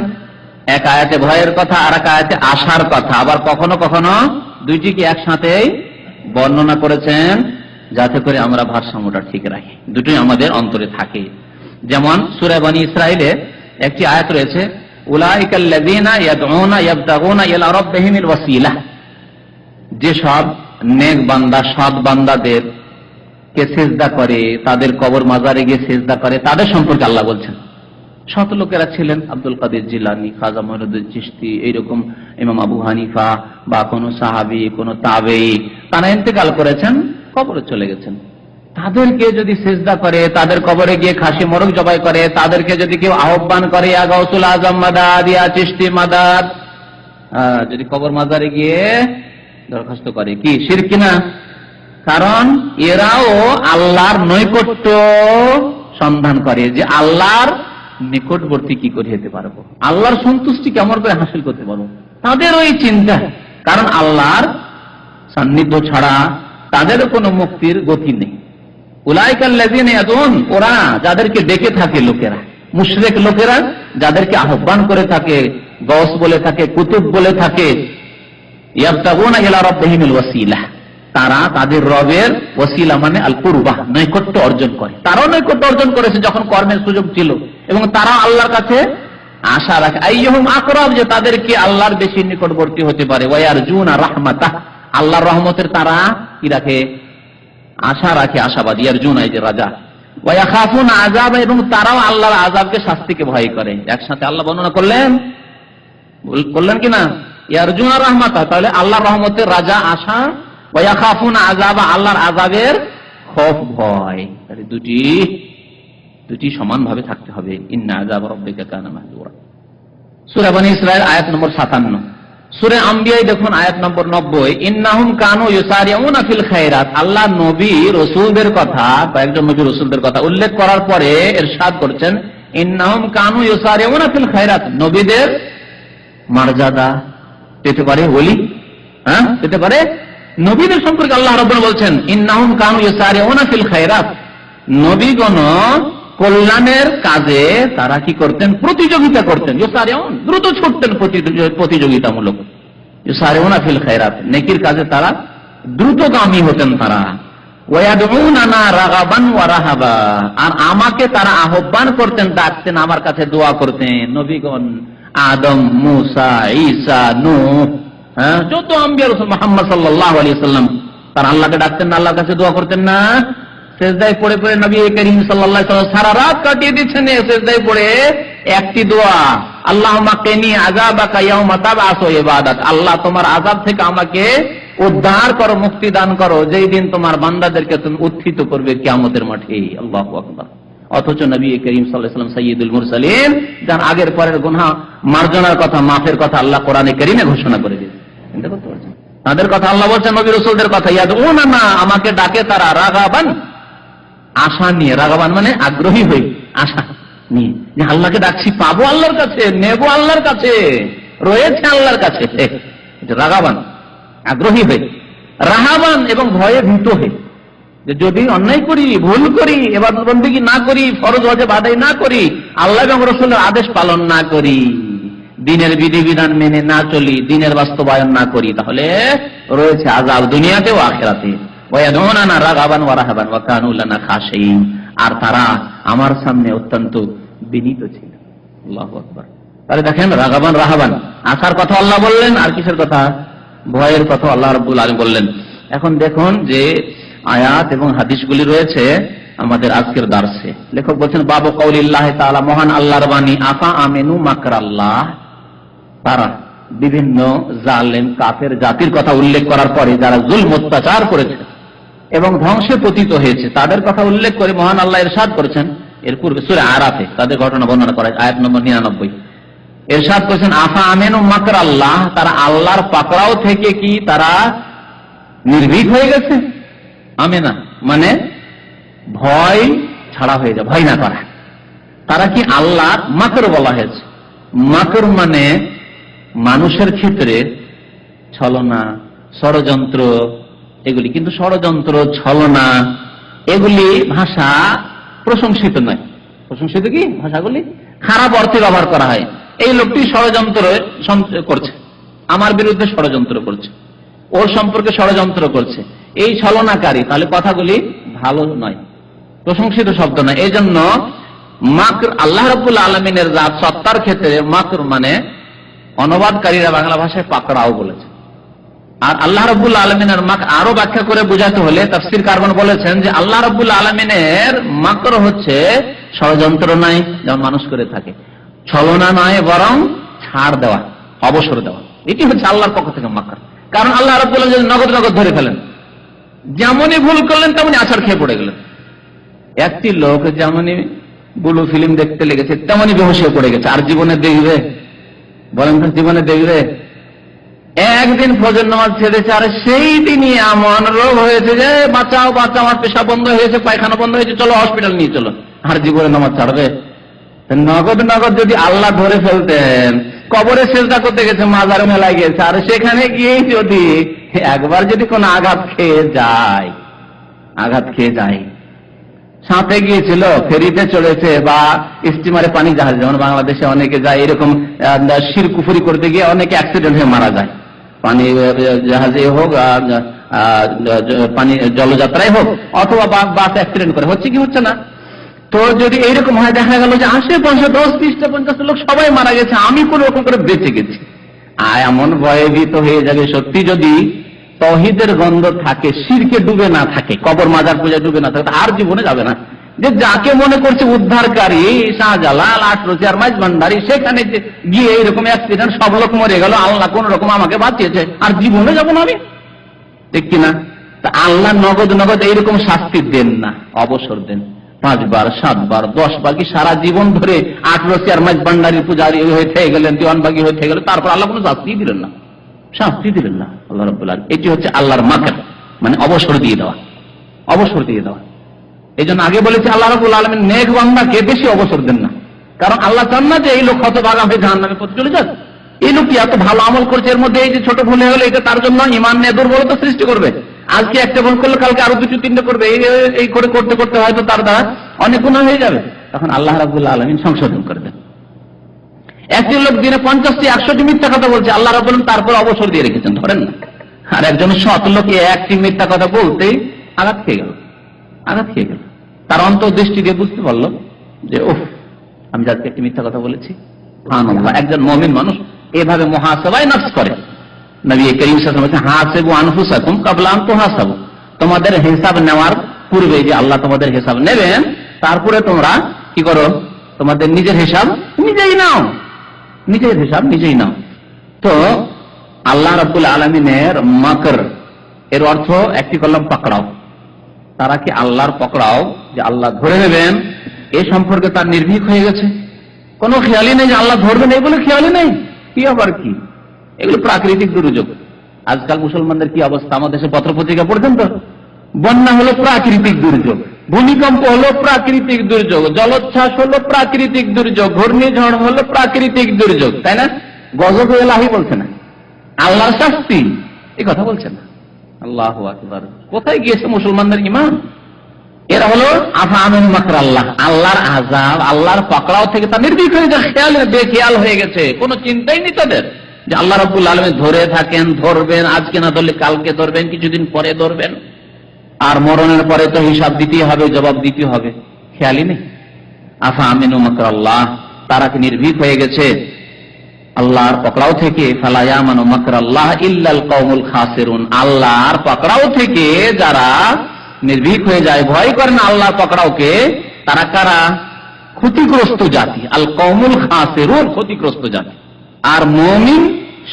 এক আয়াতে ভয়ের কথা আর এক আয়াতে আশার কথা, আবার কখনো কখনো দুইটিকে একসাথে বর্ণনা করেছেন, যাতে করে আমরা ভারসাম্যটা ঠিক রাখি, দুটোই আমাদের অন্তরে থাকে। যেমন সূরা বনী ইসরাঈলে একটি আয়াত রয়েছে, উলাইকাল্লাযীনা ইয়াদউনা ইয়াবতাগুনা ইলা রাব্বিহিমিল ওয়াসিলা, যে সব নেক বান্দা, সৎ বান্দাদের কে সিজদা করে, তাদের কবর মাজারে গিয়ে সিজদা করে, তাদের সম্পর্কে আল্লাহ বলছেন। শত লোকেরা ছিলেন, আব্দুল কাদের জিলানী, খাজা মঈনুদ্দিন চিশতি, এইরকম ইমাম আবু হানিফা, বা কোন সাহাবী, কোন তাবেঈ, তারা ইন্তেকাল করেছেন, কবরে চলে গেছেন। তাদেরকে যদি সিজদা করে, তাদের কবরে গিয়ে খাসি মোরগ জবাই করে, তাদেরকে যদি কেউ আহ্বান করে, ইয়া গাউসুল আজম মাদাদ, ইয়া চিশতি মাদাদ, যদি কবর মাজারে গিয়ে দরখাস্ত করে, কি শিরক কিনা? কারণ এরাও আল্লাহর নৈকট্য সন্ধান করে, যে আল্লাহর নিকটবর্তী কি করে হতে পারবো, আল্লাহর সন্তুষ্টি কেমন করে হাসিল করতে পারবো, তাদের ওই চিন্তা। কারণ আল্লাহর সান্নিধ্য ছাড়া তাদের কোনো মুক্তির গতি নেই। উলাইকাল্লাযীনা ইয়াদউন, ওরা যাদেরকে ডেকে থাকে লোকেরা, মুশরিক লোকেরা যাদেরকে আহ্বান করে থাকে, গৌস বলে থাকে, কুতুব বলে থাকে, ইয়াবতাগুনা ইলা রাব্বিহিমিল ওয়াসিলা, তারা তাদের রবের ওয়াসিলা মানে আল কুরবা, নৈকট্য অর্জন করে। তারাও নৈকট্য অর্জন করেছে যখন কর্মের সুযোগ ছিল, এবং তারা আল্লাহর কাছে আশা রাখে, আইয়ুহুম আকরাব, যে তাদেরকে আল্লাহর বেশি নিকটবর্তী হতে পারে, ওয়া ইয়ারজুনা রাহমাতাহ, আল্লাহর রহমতের তারা কি রাখে, আশা রাখে, আশাবাদী, ইয়ারজুনা এই যে রাজা, ওয়া ইয়াখাফুনা আযাব, এবং তারাও আল্লাহর আযাবকে, শাস্তিকে ভয় করে। একসাথে আল্লাহ বর্ণনা করলেন কিনা, ইয়ারজুনা রাহমাতাহ, তাহলে আল্লাহর রহমতের রাজা আশা, ওয়া ইয়াখাফুনা আযাব, আল্লাহর আযাবের খৌফ ভয়, তাহলে দুটি সমানভাবে থাকতে হবে। ইন্না আযাব রাব্বিকা কানা মাহযুরা, সূরা বনী ইসরাঈল আয়াত নম্বর 57। সূরা আম্বিয়া দেখুন আয়াত নম্বর 90, ইন্নাহুম কানু ইউসারিউনা ফিল খায়রাত, আল্লাহ নবী রাসূলদের কথা, কয়েকজন নবী রাসূলদের কথা উল্লেখ করার পরে ইরশাদ করছেন, ইন্নাহুম কানু ইউসারিউনা ফিল খায়রাত, নবীদের মর্যাদা পেতে পারে ওলি, পেতে পারে। নবীদের সম্পর্কে আল্লাহ রাব্বুল বলছেন, ইন্নাহুম কানু ইউসারিউনা ফিল খায়রাত, নবীগণ কল্যাণের কাজে তারা কি করতেন? প্রতিযোগিতা করতেন। দ্রুত ছুটতেন প্রতিযোগিতামূলক। ইউসারিউনা ফিল খায়রাত, নেকির কাজে তারা দ্রুতগামী হতেন। তারা ওয়ায়াদউনানা রাগাবান ওয়া রাহাবা, আর আমাকে তারা আহ্বান করতেন, ডাকতেন, আমার কাছে দোয়া করতেন। নবীগণ আদম, মুসা, ঈসা, নূহ, যত আম্বিয়া রাসূল মুহাম্মদ সাল্লাল্লাহু আলাইহি ওয়াসাল্লাম, তারা আল্লাহকে ডাকতেন না, আল্লাহর কাছে দোয়া করতেন না? সেজদায় পড়ে পড়ে নবী করিম সাল্লাল্লাহু আলাইহি ওয়াসাল্লাম সারা রাত কাটিয়ে দিচ্ছেন সেজদায় পড়ে একটি দোয়া, আল্লাহুম্মা কিনি আযাবাকা ইয়াওমা তাবআসু ইবাদাত, আল্লাহ তোমার আযাব থেকে আমাকে উদ্ধার করো, মুক্তি দান করো, যেই দিন তোমার বান্দাদেরকে তুমি উত্থিত করবে কিয়ামতের মাঠে। আল্লাহু আকবার। অথচ নবী করিম সাল্লাল্লাহু আলাইহি ওয়াসাল্লাম সাইয়্যিদুল মুরসালিন, যার আগের পরের গুনাহ মার্জনার কথা, মাফের কথা আল্লাহ কোরআনে কারীমে ঘোষণা করে দিয়েছেন। চিন্তা করতে পারছেন? তাদের কথা আল্লাহ বলছেন, নবী রাসূলদের কথা, ইয়াদউনানা, আমাকে ডাকে তারা, রাগাবান, আশা নিয়ে, রাগাবান মানে আগ্রহী হয়ে, আশা নিয়ে, যে আল্লাহকে ডাকছি, পাবো আল্লাহর কাছে, নেবো আল্লাহর কাছে, রয়েছে আল্লাহর কাছে, রাগাবান, আগ্রহী হয়ে, রাহাবান এবং ভয়ে ভীত হয়ে, যে যদি অন্যায় করি, ভুল করি, ইবাদত বন্দেগী না করি, ফরজ ওয়াজিব আদায় না করি, আল্লাহ এবং রাসূলের আদেশ পালন না করি, দিনের বিধিবিধান মেনে না চলি, দিনের বাস্তবায়ন না করি, তাহলে রয়েছে আযাব দুনিয়াতে ও আখিরাতে। ওয়ায়াদউনানা রাগাবান ওয়া রাহাবান ওয়া কানু লানা খাশিঈন, আর তারা আমার সামনে অত্যন্ত বিনীত ছিল। আল্লাহু আকবার। তাহলে দেখেন, রাগাবান রাহাবান, আশার কথা আল্লাহ বললেন, আর কিসের কথা? ভয়ের কথা আল্লাহ রাব্বুল আলামিন বললেন। এখন দেখুন যে আয়াত এবং হাদিসগুলি রয়েছে আমাদের আজকের দার্সে। লেখক বলছেন, বাবু কাউলিল্লাহি তাআলা, মহান আল্লাহর বাণী, আফা আমিনু মাকরাল্লাহ, তারা বিভিন্ন জালেম কাফের জাতির কথা উল্লেখ করার পরে যারা জুলম অত্যাচার করেছে এবং ধ্বংসে পতিত হয়েছে, তাদের কথা উল্লেখ করে মহান আল্লাহ ইরশাদ করেছেন। এর পূর্বে সূরা আরাফে তাদের ঘটনা বর্ণনা করা, আয়াত নম্বর 99, ইরশাদ করেছেন, আফা আমিনু মাকরাল্লাহ, তারা আল্লাহর পাকড়াও থেকে কি তারা নির্ভীক হয়ে গেছে? আমেনা মানে ভয় ছাড়া হয়ে যায়, ভয় না করা। তারা কি আল্লাহর মাকর বলা হয়েছে। মাকর মানে মানুষের ক্ষেত্রে ছলনা, ষড়যন্ত্র, এগুলি কিন্তু ষড়যন্ত্র, ছলনা, এগুলি ভাষা প্রশংসিত নয়। প্রশংসিত কি ভাষাগুলি? খারাপ অর্থে ব্যবহার করা হয়। এই লোকটি ষড়যন্ত্র করছে, আমার বিরুদ্ধে ষড়যন্ত্র করছে, ওর সম্পর্কে ষড়যন্ত্র করছে, এই ছলনাকারী, তাহলে কথাগুলি ভালো নয়, প্রশংসিত শব্দ নয়। এই জন্য মাকর, আল্লাহ রাব্বুল আলামিনের জাত সত্তার ক্ষেত্রে মাকর মানে অনুবাদকারীরা বাংলা ভাষায় পাকড়াও বলেছে। আর আল্লাহ রাব্বুল আলামিনের মাকর আরো ব্যাখ্যা করে বোঝাতে হলে তাফসীরকারগণ বলেছেন যে আল্লাহ রাব্বুল আলামিনের মাকর হচ্ছে ষড়যন্ত্র নয়, যেমন মানুষ করে থাকে, ছলনা নয়, বরং ছাড় দেওয়া, অবসর দেওয়া, এটি হচ্ছে আল্লাহর পক্ষ থেকে মাকর। কারণ আল্লাহ রাব্বুল আলামিন যদি নগদ নগদ ধরে ফেলেন, যেমনই ভুল করলেন তেমনি আছাড় খেয়ে পড়ে গেলেন। একটি লোক যেমনই ব্লু ফিল্ম দেখতে লেগেছে তেমনই বেহুশ হয়ে পড়ে গেছে, আর জীবনে দেখবে? বলেন তো, জীবনে দেখবে? একদিন ফজর নামাজ ছেড়েছে, আর সেই দিনই এমন রোগ হয়েছে যে বাঁচাও বাঁচাও, আমার পেশাব বন্ধ হয়েছে, পায়খানা বন্ধ হয়েছে, চলো হসপিটাল নিয়ে চলো। আর জীবনে নামাজ ছাড়বে? নগদ নগদ যদি আল্লাহ ধরে ফেলতেন, কবরে সেজদা করতে গেছে, মাজার মেলায় গেছে, আর সেখানে গিয়ে যদি একবার যদি কোন আঘাত খেয়ে যায়, সাঁতে গিয়েছিল, ফেরিতে চড়েছে, বা স্টিমারে, পানি জাহাজে, যেমন বাংলাদেশে অনেকে যায়, এরকম শিরকুফুরি করতে গিয়ে অনেকে অ্যাক্সিডেন্ট হয়ে মারা যায়, পানি জাহাজে হোক, পানি জলযাত্রায় হোক, অথবা বাস অ্যাক্সিডেন্ট করে, হচ্ছে কি হচ্ছে না? তো যদি এইরকম হয়, দেখা গেল যে আশেপাশে 10, 20টা, 50টা লোক সবাই মারা গেছে, আমি কোন রকম করে বেঁচে গেছি, এমন ভয়ভীত হয়ে যাবে। সত্যি যদি তাওহীদের গন্ধ থাকে, শিরকে ডুবে না থাকে, কবর মাজার পূজায় ডুবে না থাকে, আর জীবনে যাবে না। যে যাকে মনে করছে উদ্ধারকারী, শাহজালাল, আটরসি আর মাইজভান্ডারী, সেখানে গিয়ে এইরকম অ্যাক্সিডেন্ট, সব লোক মরে গেল, আল্লাহ কোন রকম আমাকে বাঁচিয়েছে, আর জীবনে যাবো না আমি, ঠিক কিনা? তা আল্লাহ নগদ নগদ এইরকম শাস্তি দেন না, অবসর দেন। 5 বার, 7 বার, 10 বার, কি সারা জীবন ধরে আটরসি আর মাইজভান্ডারীর পূজারী হয়ে থেকে গেলেন, দিওয়ানবাগি হয়ে থেকে গেলেন, তারপর আল্লাহ কোনো শাস্তি দিলেন না, শাস্তি দিলেন না আল্লাহ রাব্বুল আলামিন। এটি হচ্ছে আল্লাহর মাকর, মানে অবসর দিয়ে দেওয়া, অবসর দিয়ে দেওয়া। এই জন্য আগে বলেছি আল্লাহ রাব্বুল আলামিন নেক বান্দাকে বেশি অবসর দেন না, কারণ আল্লাহ চান না যে এই লোক হতভাগা হয়ে জাহান্নামে পথে চলে যাক। এই লোকটি এত ভালো আমল করছে, এর মধ্যে এই যে ছোট ভুল হয়ে গেল, এটা তার জন্য ঈমান নিয়ে দুর্বলতা সৃষ্টি করবে। আজকে একটা ভুল করলে কালকে আরো 2-3টা করবে, এই করে করতে করতে হয়তো তার দ্বারা অনেক গুনাহ হয়ে যাবে। তখন আল্লাহ রাব্বুল আলামিন সংশোধন করে দেন। একটি লোক দিনে 50টি 100টি মিথ্যা কথা বলছে, আল্লাহ রাব্বুল আলামিন তারপর অবসর দিয়ে রেখেছেন, ধরেন না। আর একজন সৎ লোকে একটি মিথ্যা কথা বলতেই আঘাত খেয়ে গেল। তার অন্তর্দৃষ্টি দিয়ে বুঝতে পারলো যে ওহ, আমি আজকে একটি মিথ্যা কথা বলেছি। সুবহানাল্লাহ। একজন মুমিন মানুষ এভাবে মুহাসাবায়ে নফস করে। নবী করিম সাল্লাল্লাহু আলাইহি ওয়াসাল্লাম বলেছেন, হাসিবু আনফুসাকুম ক্বাবলা আন তুহাসাবু। তোমাদের হিসাব নেওয়ার পূর্বে, যে আল্লাহ তোমাদের হিসাব নেবেন, তারপরে তোমরা কি করো? তোমাদের নিজের হিসাব নিজেই নাও, নিজের হিসাব নিজেই নাও। তো আল্লাহ রাব্বুল আলামিনের মাকর এর অর্থ একটি করলাম পাকড়াও। তারা কি আল্লাহর পকড়াও, যে আল্লাহ ধরে নেবেন, এ সম্পর্কে তার নির্ভীক হয়ে গেছে। কোনো খেয়ালই নেই যে আল্লাহ ধরবেন, এই বলে খেয়ালই নেই। কি আবার কি, এগুলো প্রাকৃতিক দুর্যোগ। আজকাল মুসলমানদের কি অবস্থা, আমাদের দেশে পত্রপত্রিকা পড়ছেন তো, বন্যা হলো প্রাকৃতিক দুর্যোগ, ভূমিকম্প হলো প্রাকৃতিক দুর্যোগ, জলোচ্ছ্বাস হলো প্রাকৃতিক দুর্যোগ, ঘূর্ণিঝড় হলো প্রাকৃতিক দুর্যোগ, তাই না? গজব এলাহি বলছে না, আল্লাহর শাস্তি এই কথা বলছে না। আল্লাহু আকবার। কোথায় গিয়েছে মুসলমানদের ঈমান? এরা হলো আফামিন মাকর আল্লাহ, আল্লাহর আযাব, আল্লাহর পাকড়াও থেকে তা নির্ভীক হয়ে যায়, খেয়াল বেখেয়াল হয়ে গেছে, কোনো চিন্তাই নেই তাদের যে আল্লাহ রাব্বুল আলামিন ধরে থাকেন, ধরবেন, আজকে না ধরলে কালকে ধরবেন, কিছুদিন পরে ধরবেন, আর মরণের পরে তো হিসাব দিতেই হবে, জবাব দিতে হবে, খেয়ালই নেই। আফামিন মাকর আল্লাহ, তারা কি নির্ভীক হয়ে গেছে আল্লাহর পকড়াও থেকে? ফালা ইয়ামানু মাকরাল্লাহ ইল্লাল কওমুল খাসিরুন। আল্লাহর পকড়াও থেকে যারা নির্ভীক হয়ে যায়, ভয় করে না আল্লাহর পকড়াওকে, তারা কারা? ক্ষতিগ্রস্ত জাতি। আল কওমুল খাসিরুন, ক্ষতিগ্রস্ত জাতি। আর মুমিন,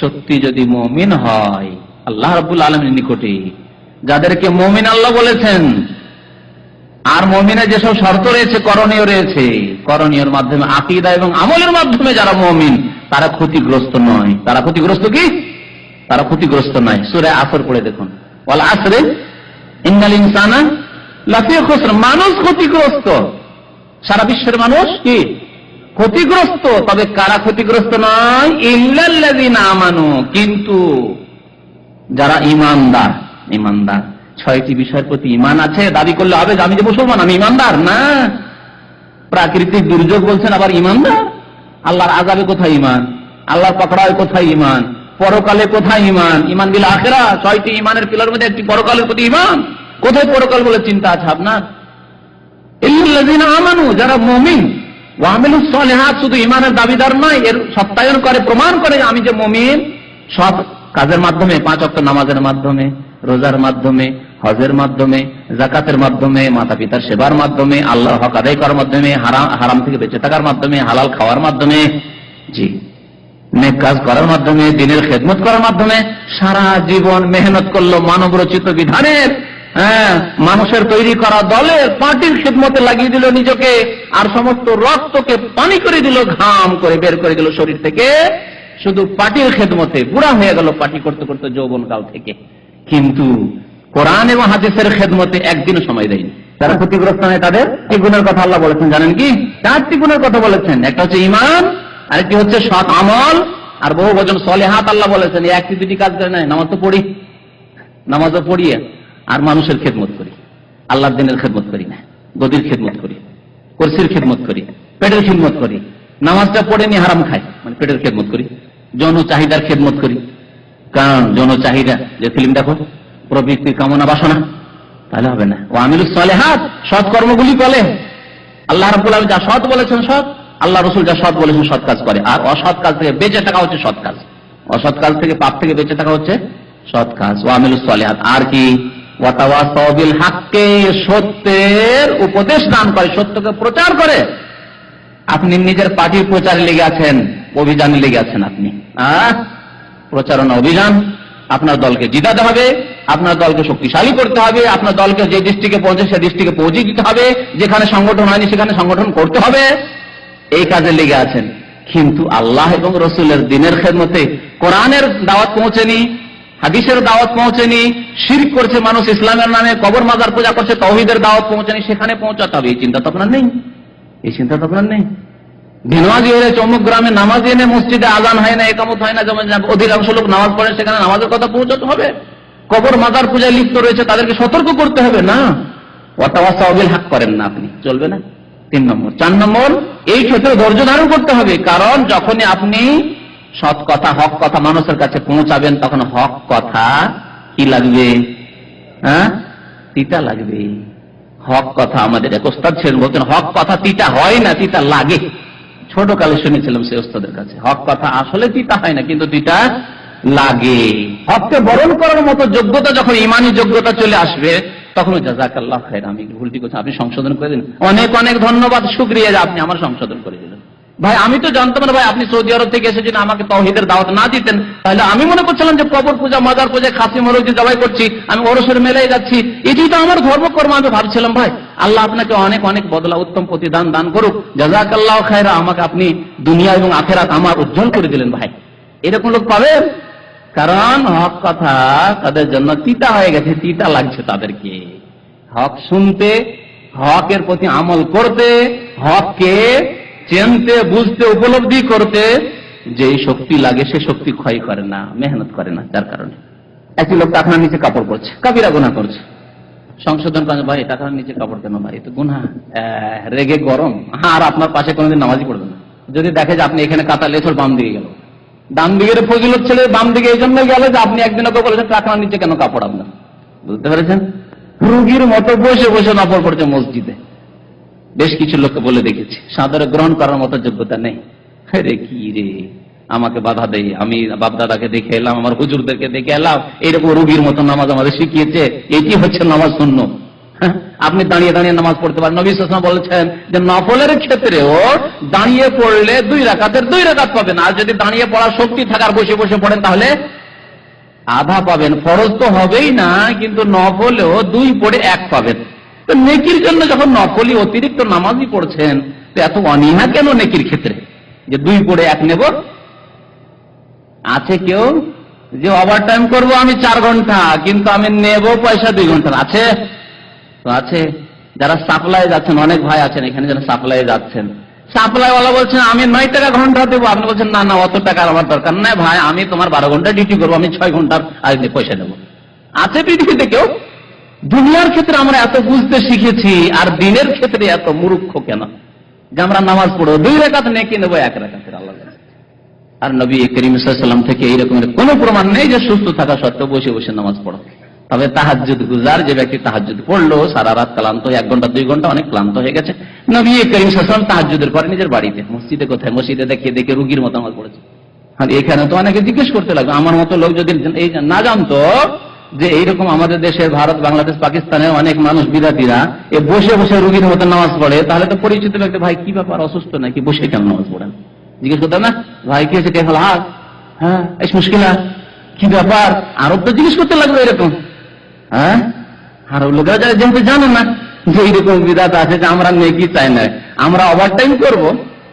সত্যি যদি মুমিন হয় আল্লাহ রাব্বুল আলামিনের নিকটে, যাদেরকে মুমিন আল্লাহ বলেছেন, আর মুমিনের যেসব শর্ত রয়েছে, করণীয় রয়েছে, করণীয়র মাধ্যমে, আকীদা এবং আমলের মাধ্যমে যারা মুমিন, তারা ক্ষতিগ্রস্ত নয়। তারা ক্ষতিগ্রস্ত কি? তারা ক্ষতিগ্রস্ত নয়। সূরা আসর পড়ে দেখুন, ওয়াল আসরে ইন্নাল ইনসানা লাফি খুসর। মানুষ ক্ষতিগ্রস্ত, সারা বিশ্বের মানুষ কি ক্ষতিগ্রস্ত। তবে কারা ক্ষতিগ্রস্ত নয়? ইল্লাল্লাযিনা আমানু, কিন্তু যারা ঈমানদার। ঈমানদার 6টি বিষয়ের প্রতি ঈমান আছে, দাবি করলে হবে যে আমি যে মুসলমান, আমি ঈমানদার না। প্রাকৃতিক দুর্যোগ বলছেন আবার ঈমানদার? আল্লাহর আযাবে কোথায় ঈমান? আল্লাহর পাকড়ায় কোথায় ঈমান? পরকালে কোথায় ঈমান? ঈমান বিল আখিরা, 6টি ঈমানের পিলারের মধ্যে একটি পরকালের প্রতি ঈমান। কোথায় পরকাল বলে চিন্তা আছে আপনার? ইল্লাল্লাযিনা আমানু, যারা মুমিন, ওয়া আমিলুস সালিহাত, শুধু ঈমানের দাবিদার নয়, এর সত্যায়ন করে, প্রমাণ করে আমি যে মুমিন, সৎ কাজের মাধ্যমে, 5 ওয়াক্ত নামাজের মাধ্যমে, রোজার মাধ্যমে, হজের মাধ্যমে, যাকাতের মাধ্যমে, মাতা পিতার সেবার মাধ্যমে, আল্লাহর হক আদায় করার মাধ্যমে, হারাম থেকে বেঁচে থাকার মাধ্যমে, হালাল খাওয়ার মাধ্যমে, জি, নেক কাজ করার মাধ্যমে, দ্বীনের খেদমত করার মাধ্যমে সারা জীবন মেহনত করলো মানব রচিত বিধানের, মানুষের তৈরি করা দলের, পার্টির খেদমতে লাগিয়ে দিল নিজেকে, আর সমস্ত রক্তকে পানি করে দিল, ঘাম করে বের করে দিল শরীর থেকে, শুধু পার্টির খেদমতে। বুড়া হয়ে গেল পার্টি করতে করতে যৌবন কাল থেকে, কিন্তু কোরআন এবং হাদিসের খেদমতে একদিনও সময় দেয়নি। তারা ক্ষতিগ্রস্ত নয়। তাদের কি গুণের কথা আল্লাহ বলেছেন জানেন কি? 4টি গুণের কথা বলেছেন। একটা হচ্ছে ঈমান, আরেকটি হচ্ছে সৎ আমল, আর বহু বচন সলিহাত আল্লাহ বলেছেন। এই 1-2টি কাজ করে নাই, নামাজ তো পড়ি, নামাজও পড়িয়ে আর মানুষের খেদমত করি, আল্লাহর দ্বীনের খেদমত করি না, গদির খেদমত করি, কুরসির খেদমত করি, পেটের খেদমত করি, নামাজটা পড়ে নিয়ে হারাম খাই, মানে পেটের খেদমত করি, যৌন চাহিদার খেদমত করি। কারণ যৌন চাহিদা, যে ফিল্ম দেখো, প্রবৃত্তির কামনা বাসনা, তাহলে হবে না। ও আমিলুস সালিহাত, সৎ কর্মগুলি বলে। আল্লাহ রাব্বুল আলামিন যা সৎ বলেছেন সৎ, আল্লাহ রাসূল যা সৎ বলেছেন সৎ কাজ করে। আর অসৎ কাজ থেকে বেঁচে থাকা হচ্ছে সৎ কাজ। অসৎ কাজ থেকে, পাপ থেকে বেঁচে থাকা হচ্ছে সৎ কাজ। ও আমিলুস সালিহাত। আর কি? ওয়া তাওয়াসাউ বিল হাক্কি, সত্যের উপদেশ দান করে, সত্যকে প্রচার করে। আপনি নিজের পার্টির প্রচারে লেগে আছেন, অভিযানে লেগে আছেন আপনি, প্রচারণা অভিযান। আপনার দলকে জিতাতে হবে, আপনার দলকে শক্তিশালী করতে হবে, আপনার দলকে যে ডিস্ট্রিক্টে পৌঁছে সে ডিস্ট্রিক্টে পৌঁছে দিতে হবে, যেখানে সংগঠন হয়নি সেখানে সংগঠন করতে হবে, এই কাজে লেগে আছেন। কিন্তু আল্লাহ এবং রসুলের দ্বীনের খেদমতে কোরআনের দাওয়াত পৌঁছেনি, হাদিসের দাওয়াত পৌঁছেনি, শিরক করছে মানুষ ইসলামের নামে, কবর মাজার পূজা করছে, তাওহীদের দাওয়াত পৌঁছেনি, সেখানে পৌঁছাতে হবে। এই চিন্তা তো আপনার নেই, এই চিন্তা তো আপনার নেই। ভিনওয়াজি হলে চমক গ্রামে নামাজ এনে মসজিদে আজান হয় না, একামত হয় না, যেমন অধিকাংশ লোক নামাজ পড়ে, সেখানে নামাজের কথা পৌঁছাতে হবে। কবর মাজার পূজায় লিপ্ত রয়েছে তাদেরকে সতর্ক করতে হবে না, ওয়াতাওয়াসাউল হক করেন না আপনি, চলবে না। 3 নম্বর। 4 নম্বর, এই ক্ষেত্রে ধৈর্য ধারণ করতে হবে, কারণ যখনই আপনি সৎ কথা হক কথা মানুষের কাছে পৌঁছাবেন তখন হক কথা কি লাগবে, হ্যাঁ, তিতা লাগবে। হক কথা আমাদের এক ওস্তাদ ছিলেন, বলতেন হক কথা তিতা হয় না, তিতা লাগে। ছোট কালে শুনেছিলাম সেই ওস্তাদের কাছে, হক কথা আসলে তিতা হয় না কিন্তু তিতা লাগে। হককে বরণ করার মতো যোগ্যতা যখন ইমানি যোগ্যতা চলে আসবে তখন জাযাকাল্লাহ খায়র, আমি ভুলটি করছি, আপনি সংশোধন করে দিন, অনেক অনেক ধন্যবাদ, শুকরিয়া যে আপনি আমার সংশোধন করে দিলেন। ভাই আমি তো জানতাম না, ভাই আপনি সৌদি আরব থেকে এসেছেন, আমাকে তাওহীদের দাওয়াত না দিতেন তাহলে আমি মনে করছিলাম যে কবর পূজা মাজার পূজা খাসি মোরগ জবাই করছি, আমি ওরসের মেলায় যাচ্ছি, এটি তো আমার ধর্মকর্ম আমি ভাবছিলাম। ভাই আল্লাহ আপনাকে অনেক অনেক বদলা উত্তম প্রতিদান দান করুক, জাযাকাল্লাহ খায়রা, আমাকে আপনি দুনিয়া এবং আখিরাত আমার উজ্জ্বল করে দিলেন। ভাই এরকম লোক পাবেন, কারণ হক কথা তাদের জন্য তিতা হয়ে গেছে, তিতা লাগছে তাদেরকে। হক শুনতে, হকের প্রতি আমল করতে, হককে চিনতে বুঝতে উপলব্ধি করতে যেই শক্তি লাগে সে শক্তি ক্ষয় করে না, মেহনত করে না। যার কারণে একটি লোক টাকার নিচে কাপড় পরছে, কাবিরা গুনাহ করছে, সংশোধন করে, ভাই টাকার নিচে কাপড় কেন, ভাই তো গুনাহ, রেগে গরম। আর আপনার পাশে কোনোদিন নামাজই পড়বে না যদি দেখে যে আপনি এখানে কাতা লেছর বাম দিকে গেল, ডান দিকের ফজিলত ছেলে বাম দিকে এই জন্য গেল যে আপনি একদিন ওকে বলেছেন টাকার নিচে কেন কাপড় আপনার, বুঝতে পেরেছেন? রুগীর মতো বসে বসে নফল পড়ছে মসজিদে। বেশ কিছু লোককে বলে দেখেছি, সাদরে গ্রহণ করার মতো যোগ্যতা নেই। রে কি রে, আমাকে বাধা দেয়, আমি বাপদাদাকে দেখে এলাম, আমার হুজুরদেরকে দেখে এলাম, এইরকম রুগীর মতো নামাজ আমাদের শিখিয়েছে, এটি হচ্ছে নামাজ সুন্নাত। আপনি দাঁড়িয়ে দাঁড়িয়ে নামাজ পড়তে পারেন। নবী সাল্লাল্লাহু আলাইহি ওয়াসাল্লাম বলেছেন যে নফলের ক্ষেত্রেও দাঁড়িয়ে পড়লে 2 রাকাতের 2 রাকাত পাবেন, আর যদি দাঁড়িয়ে পড়ার শক্তি থাকার বসে বসে পড়েন তাহলে আধা পাবেন। ফরজ তো হবেই না, কিন্তু নফলেও 2 পড়ে 1 পাবেন। তো নেকির জন্য যখন নফলি অতিরিক্ত নামাজই পড়ছেন, তো এত অনীহা কেন নেকির ক্ষেত্রে যে 2 পড়ে 1 নেব? আছে কেউ যে ওভার টাইম করবো আমি 4 ঘন্টা, কিন্তু আমি নেব পয়সা 2 ঘন্টা? আছে তো আছে। যারা সাপ্লাই যাচ্ছেন, অনেক ভাই আছেন এখানে যারা সাপ্লাই যাচ্ছেন, সাপ্লাইওয়ালা বলছেন আমি 9 টাকা ঘন্টা দেবো, আপনি বলছেন না না অত টাকার আমার দরকার নাই ভাই, আমি তোমার 12 ঘন্টা ডিউটি করবো, আমি 6 ঘন্টার আগে পয়সা দেবো। আছে পৃথিবীতে কেউ? দুনিয়ার ক্ষেত্রে আমরা এত বুঝতে শিখেছি, আর দিনের ক্ষেত্রে এত মূর্খ কেন যে আমরা নামাজ পড়বো 2 রাকাত নেকি নেবো 1 রাকাতের আল্লাহ। আর নবী করিম সাল্লাল্লাহু আলাইহি ওয়াসাল্লাম থেকে এইরকমের কোনো প্রমাণ নেই যে সুস্থ থাকা সত্ত্বেও বসে বসে নামাজ পড়ো। তবে তাহাজ্জুদ গুজার যে ব্যক্তি তাহাজ্জুদ পড়লো, সারা রাত ক্লান্ত, 1 ঘন্টা 2 ঘন্টা অনেক ক্লান্ত হয়ে গেছে, নবী করিম সাল্লাল্লাহু আলাইহি ওয়াসাল্লাম তাহাজ্জুদের পরে নিজের বাড়িতে, মসজিদে কোথায়? মসজিদে দেখে দেখে রুগীর মতো নামাজ পড়েছে। আর এখানে তো অনেকে জিজ্ঞেস করতে লাগবে, আমার মতো লোক যদি এই না জানতো যে এইরকম আমাদের দেশের ভারত, বাংলাদেশ, পাকিস্তানের অনেক মানুষ বিদাতিরা বসে বসে রুগীর মতো নামাজ পড়ে, তাহলে তো পরিচিত ব্যক্তি, ভাই কি ব্যাপার, অসুস্থ নাকি, বসে কেন নামাজ পড়েন? জিজ্ঞেস করতাম না, ভাই কি হয়েছে, কেন হাত, হ্যাঁ এই মুশকিলা, কি ব্যাপার? আরব তো জিজ্ঞেস করতে লাগবে এরকম। হ্যাঁ, আরব লোকেরা যেহেতু জানে না যে এইরকম বিদাত আছে যে আমরা নেকি চাই না, আমরা ওভার টাইম করবো।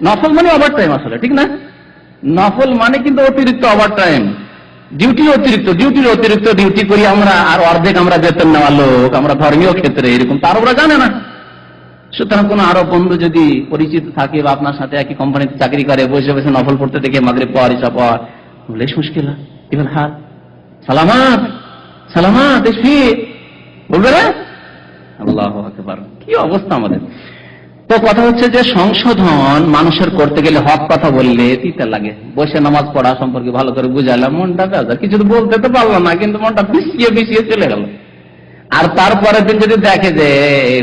নফল মানে ওভার টাইম আসলে, ঠিক না? নফল মানে কিন্তু অতিরিক্ত ওভার টাইম, ডিউটির অতিরিক্ত ডিউটি করি আমরা, আর অর্ধেক আমরা বেতন নেওয়া লোক, আমরা ধর্মীয় ক্ষেত্রে এরকম, তার ওরা জানে না। সুতরাং কোন আরব বন্ধু যদি পরিচিত থাকে বা আপনার সাথে একই কোম্পানিতে চাকরি করে, বসে বসে নফল পড়তে দেখে মাগরিব পর ইশা পর, বলেস মুশকিল, এবার হাত সালামাত সালামাত বলবে না, আল্লাহু আকবার, কি অবস্থা আমাদের। তো কথা হচ্ছে যে সংশোধন মানুষের করতে গেলে হক কথা বললে তিতা লাগে। বসে নামাজ পড়া সম্পর্কে ভালো করে বুঝাইলাম, মনটা বেজার, কিছু তো বলতে তো পারলাম না, কিন্তু মনটা পিছিয়ে চলে গেল। আর তারপরের দিন যদি দেখে যে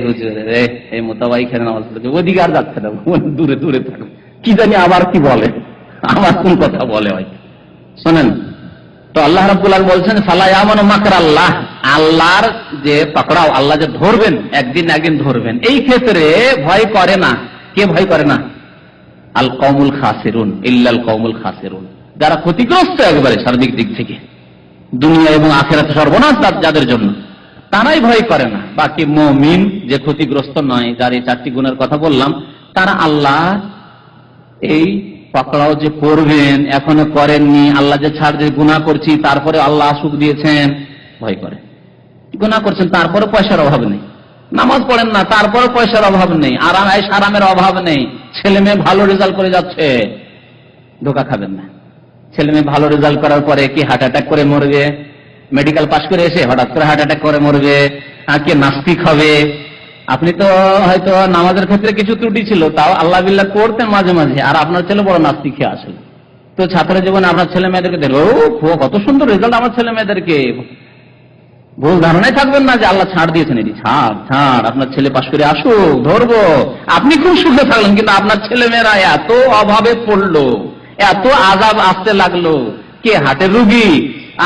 হুজুর এই মোতাবাই এখানে নামাজ পড়ছে, ওদিকে আর যাচ্ছে না, দূরে দূরে থাকবে, কি জানি আবার কি বলে, আমার কোন কথা বলে হয়। শোনেন তো, আল্লাহ রাব্বুল আলামিন বলছেন ফালা ইয়ামানু মাকরাল্লাহ, আল্লাহর যে পাকড়াও, আল্লাহ যে ধরবেন, একদিন ধরবেন, এই ক্ষেত্রে ভয় করে না। কে ভয় করে না? আল কওমুল খাসিরুন, ইল্লাল কওমুল খাসিরুন, যারা ক্ষতিগ্রস্ত একেবারে সার্বিক দিক থেকে, দুনিয়া এবং আখিরাতে সর্বনাশ যাদের জন্য, তারাই ভয় করে না। বাকি মুমিন যে ক্ষতিগ্রস্ত নয়, যার এই 4টি গুণের কথা বললাম, তারা আল্লাহ এই পাকড়াও যে করবেন এখনো করেননি, আল্লাহ যে ছাড় যে গুনাহ করছি তারপরে আল্লাহ সুখ দিয়েছেন, ভয় করে। গুনাহ করছেন তারপরে পয়সার অভাব নেই, নামাজ পড়েন না তারপরে পয়সার অভাব নেই, আরামের অভাব নেই, ছেলে মেয়ে ভালো রেজাল্ট করে যাচ্ছে, ধোঁকা খাবেন না। ছেলে মেয়ে ভালো রেজাল্ট করার পরে কি হার্ট অ্যাটাক করে মরবে? মেডিকেল পাশ করে এসে হঠাৎ করে হার্ট অ্যাটাক করে মরবে, আর কে নাস্তিক হবে। আপনি তো হয়তো নামাজের ক্ষেত্রে কিছু ত্রুটি ছিল, তাও আল্লাহ বিল্লাহ করতেন মাঝে মাঝে, আর আপনার ছেলে বড় নাস্তিক হয়ে আসে। তো ছাত্র জীবনে আপনার ছেলে মেয়েদেরকে দেখলো, কত সুন্দর রেজাল্ট আমার ছেলে মেয়েদেরকে, ভুল ধারণায় থাকবেন না যে আল্লাহ ছাড় দিয়েছেন, এটি ছাড় ছাড়, আপনার ছেলে পাশ করে আসুক, ধরবো। আপনি খুব সুখে থাকলেন, কিন্তু আপনার ছেলে মেয়েরা এত অভাবে পড়লো, এত আযাব আসতে লাগলো। কে হার্টের রুগী,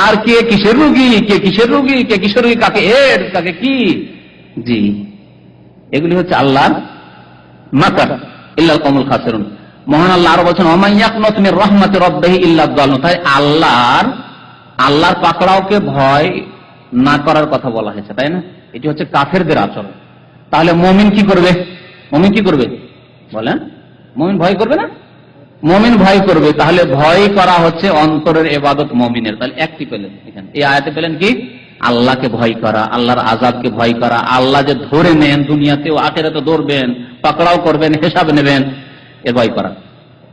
আর কে কিসের রুগী, কে কিসের রুগী, কে কিসের রুগী, কাকে এড, কাকে কি। জি, এগুলি হচ্ছে আল্লাহর মাকার, ইল্লাল কওমুল খাসিরুন। মহান আল্লাহ আরো বলছেন, ওয়া মান ইয়াকনুত মির রাহমাতি রাব্বিহি ইল্লা যাল্লুন। তাই আল্লাহর পাকড়াওকে ভয় না করার কথা বলা হয়েছে, তাই না? এটি হচ্ছে কাফেরদের আচরণ। তাহলে মুমিন কি করবে? মুমিন কি করবে বলেন? মুমিন ভয় করবে না? মুমিন ভয় করবে। তাহলে ভয় করা হচ্ছে অন্তরের ইবাদত মুমিনের। তাহলে একটি পেলেন এখানে, এই আয়াতে পেলেন কি? আল্লাহকে ভয় করা, আল্লাহর আযাবকে ভয় করা। আল্লাহ যে ধরে নেন, দুনিয়াতেও আখিরাতে ধরবেন, পাকড়াও করবেন, হিসাব নেবেন, এ ভয় করা।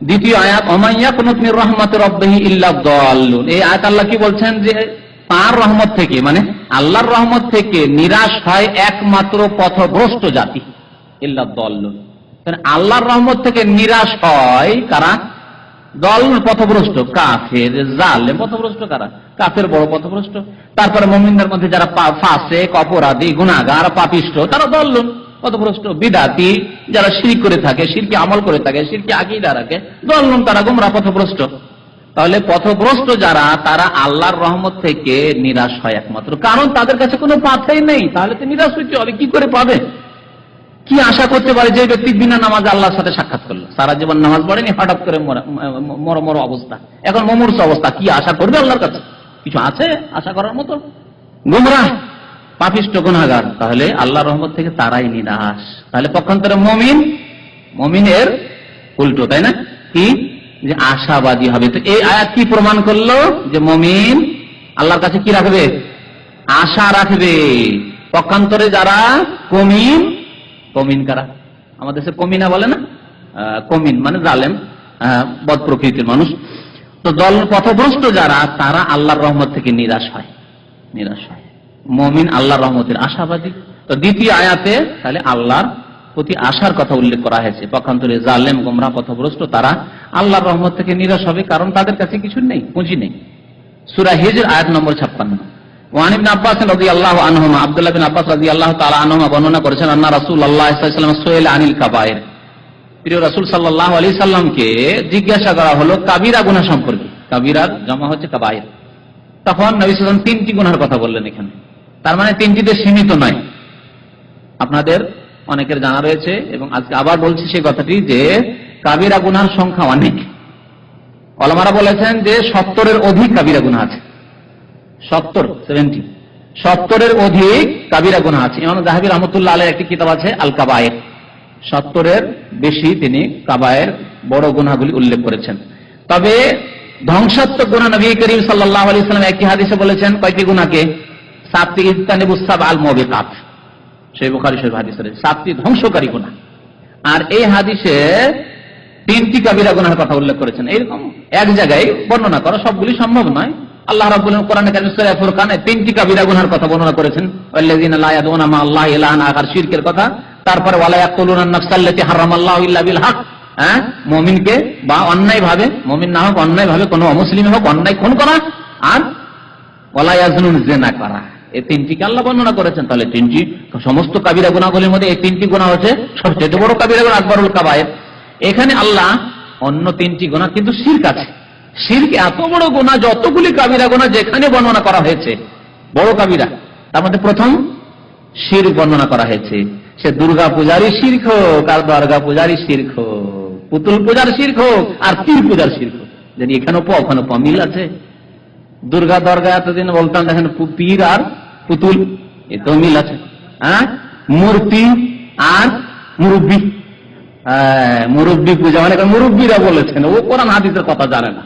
দ্বিতীয় আয়াত, ওয়া মান ইয়াকনুত মির রাহমাতি রাব্বিহি ইল্লা যাল্লুন। এই আয়াত আল্লাহ কি বলছেন? যে তার রহমত থেকে, মানে আল্লাহর রহমত থেকে নিরাশ হয় একমাত্র পথভ্রষ্ট জাতি, ইল্লা যাল্লুন। আল্লাহর রহমত থেকে নিরাশ হয় কারা? দল পথভ্রষ্ট, কাফের, জালেম। পথভ্রষ্ট কারা? কাফের বড় পথভ্রষ্ট। তারপরে মুমিনদের মধ্যে যারা ফাসিক, অপরাধী, গুনাহগার, পাপিষ্ঠ, তারা দল্লুন, পথভ্রষ্ট। বিদাতি, যারা শিরক করে থাকে, শিরকি আমল করে থাকে, শিরকি আকীদা রাখে, দল্লুন, তারা গোমরা, পথভ্রষ্ট। তাহলে পথভ্রষ্ট যারা, তারা আল্লাহর রহমত থেকে নিরাশ হয় একমাত্র, কারণ তাদের কাছে কোনো পাথেই নেই। তাহলে তো নিরাশ হইতে হবে, কি করে পাবে? কি আশা করতে পারে যে ব্যক্তি বিনা নামাজে আল্লাহর সাথে সাক্ষাৎ করলো, সারা জীবন নামাজ পড়েনি, হঠাৎ করে মর অবস্থা, এখন মুমূর্ষ অবস্থা, কি আশা করবে আল্লাহর কাছে? কিছু আছে আশা করার মতো? গুমরাহ, পাপিষ্ঠ, গুনাহগার। তাহলে আল্লাহর রহমত থেকে তারাই নিরাশ। তাহলে পক্ষান্তরে মুমিনের উল্টো, তাই না? কি? যে আশাবাদী হবে। তো এই আয়াত কি প্রমাণ করলো? যে মুমিন আল্লাহর কাছে কি রাখবে? আশা রাখবে। পক্ষান্তরে যারা কমিন, কমিন কারা? আমাদের দেশে কমিনা বলে না, কমিন মানে জালেম, বদ প্রকৃতির মানুষ। তো দল পথভ্রষ্ট যারা, তারা আল্লাহর রহমত থেকে নিরাশ হয়, নিরাশ হয়। মুমিন আল্লাহর রহমতের আশাবাদী। তো দ্বিতীয় আয়াতে তাহলে আল্লাহর প্রতি আশার কথা উল্লেখ করা হয়েছে। পক্ষান্তরে জালেম, গোমরা, পথভ্রষ্ট, তারা আল্লাহর রহমত থেকে নিরাশ হবে, কারণ তাদের কাছে কিছু নেই, পুঁজি নেই। সূরা হিজর আয়াত নম্বর 56। ওয়ান ইবনে আব্বাস রাদিয়াল্লাহু আনহুমা, আব্দুল্লাহ বিন আব্বাস রাদিয়াল্লাহু তাআলা আনহুমা বর্ণনা করেছেন, আন্না রাসূলুল্লাহ সাল্লাল্লাহু আলাইহি ওয়াসাল্লাম সুইলা আনিল কাবায়ের। প্রিয় রাসূল সাল্লাল্লাহু আলাইহি সাল্লামকে জিজ্ঞাসা করা হলো কাবিরা গুনাহ সম্পর্কে। কাবিরার জমা হচ্ছে কাবায়ের। তখন নবী সাল্লাল্লাহু আলাইহি ওয়াসাল্লাম তিনটি গুনাহের কথা বললেন এখানে। তার মানে তিনটিতে সীমিত নয়। আপনাদের অনেকের জানা রয়েছে, এবং আজকে আবার বলছি সেই কথাটি, যে কাবিরা গুনাহের সংখ্যা অনেক। ওলামারা বলেছেন যে 70-এর অধিক কাবিরা গুনাহ আছে। 70-এর অধিক কাবিরা গুনাহ আছে। ইমাম যাহাবী রাহমাতুল্লাহ আলাইহি একটি কিতাব আছে আল কাবায়ের। 70-এর বেশি তিনি কাবায়ের বড় গুনাহগুলি উল্লেখ করেছেন। তবে ধ্বংসাত্মক গুনাহ নবী করিম সাল্লাল্লাহু আলাইহি ওয়াসাল্লাম একটি হাদিসে বলেছেন কয়টি গুনাহকে? 7টি, ইজতানিবুস সাবআল মুবিকাত, সহিহ বুখারী শরীফ হাদিস রয়েছে 7টি ধ্বংসকারী গুনাহ। আর এই হাদিসে 3টি কাবিরা গুনাহের কথা উল্লেখ করেছেন। এইরকম এক জায়গায় বর্ণনা করা সবগুলি সম্ভব নয়। আল্লাহ রাব্বুল আলামিন কোরআনে কারীম সূরা ফুরকানে 3টি কাবিরা গুনাহের কথা বর্ণনা করেছেন। ওয়াল্লাযিনা লা ইয়াদউনা মা আল্লাহি ইলাহান আখার, শিরকের কথা। তারপরে ওয়ালা ইয়াকুলুনা আন-নাফসাল্লাতী হারামাল্লাহু ইল্লা বিল হক, মুমিনকে বা অন্যায় ভাবে, মুমিন না হোক অন্যায় ভাবে, কোনো অমুসলিম হোক অন্যায় খুন করা, আর ওয়ালা ইয়াজনুন, জিনা করা। এই 3টিকে আল্লাহ বর্ণনা করেছেন। তাহলে 3টি সমস্ত কাবিরা গুনাহগুলির মধ্যে এই 3টি গুনাহ হচ্ছে সবচেয়ে বড় কাবিরা গুনাহ, আকবারুল কাবায়ের। এখানে আল্লাহ অন্য 3টি গুনাহ, কিন্তু শিরক আছে। শিরক এত বড় গুনাহ, যতগুলি কাবিরা গুনাহ যেখানে বর্ণনা করা হয়েছে বড় কাবিরা, তার মধ্যে প্রথম শিরক বর্ণনা করা হয়েছে। সে দুর্গা পূজারই শিরক হোক, আর দুর্গা পূজারই শিরক হোক, পুতুল পূজার শিরক হোক, আর পীর পূজার শিরক হোক। জানি এখানে ওখানে মিল আছে। দুর্গা দরগা এতদিন বলতাম, দেখেন পীর আর পুতুল, এতেও মিল আছে। মূর্তি আর মুরব্বী, মুরব্বী পূজা, মানে মুরব্বীরা বলেছেন, ও কোরআন হাদিসের কথা জানে না।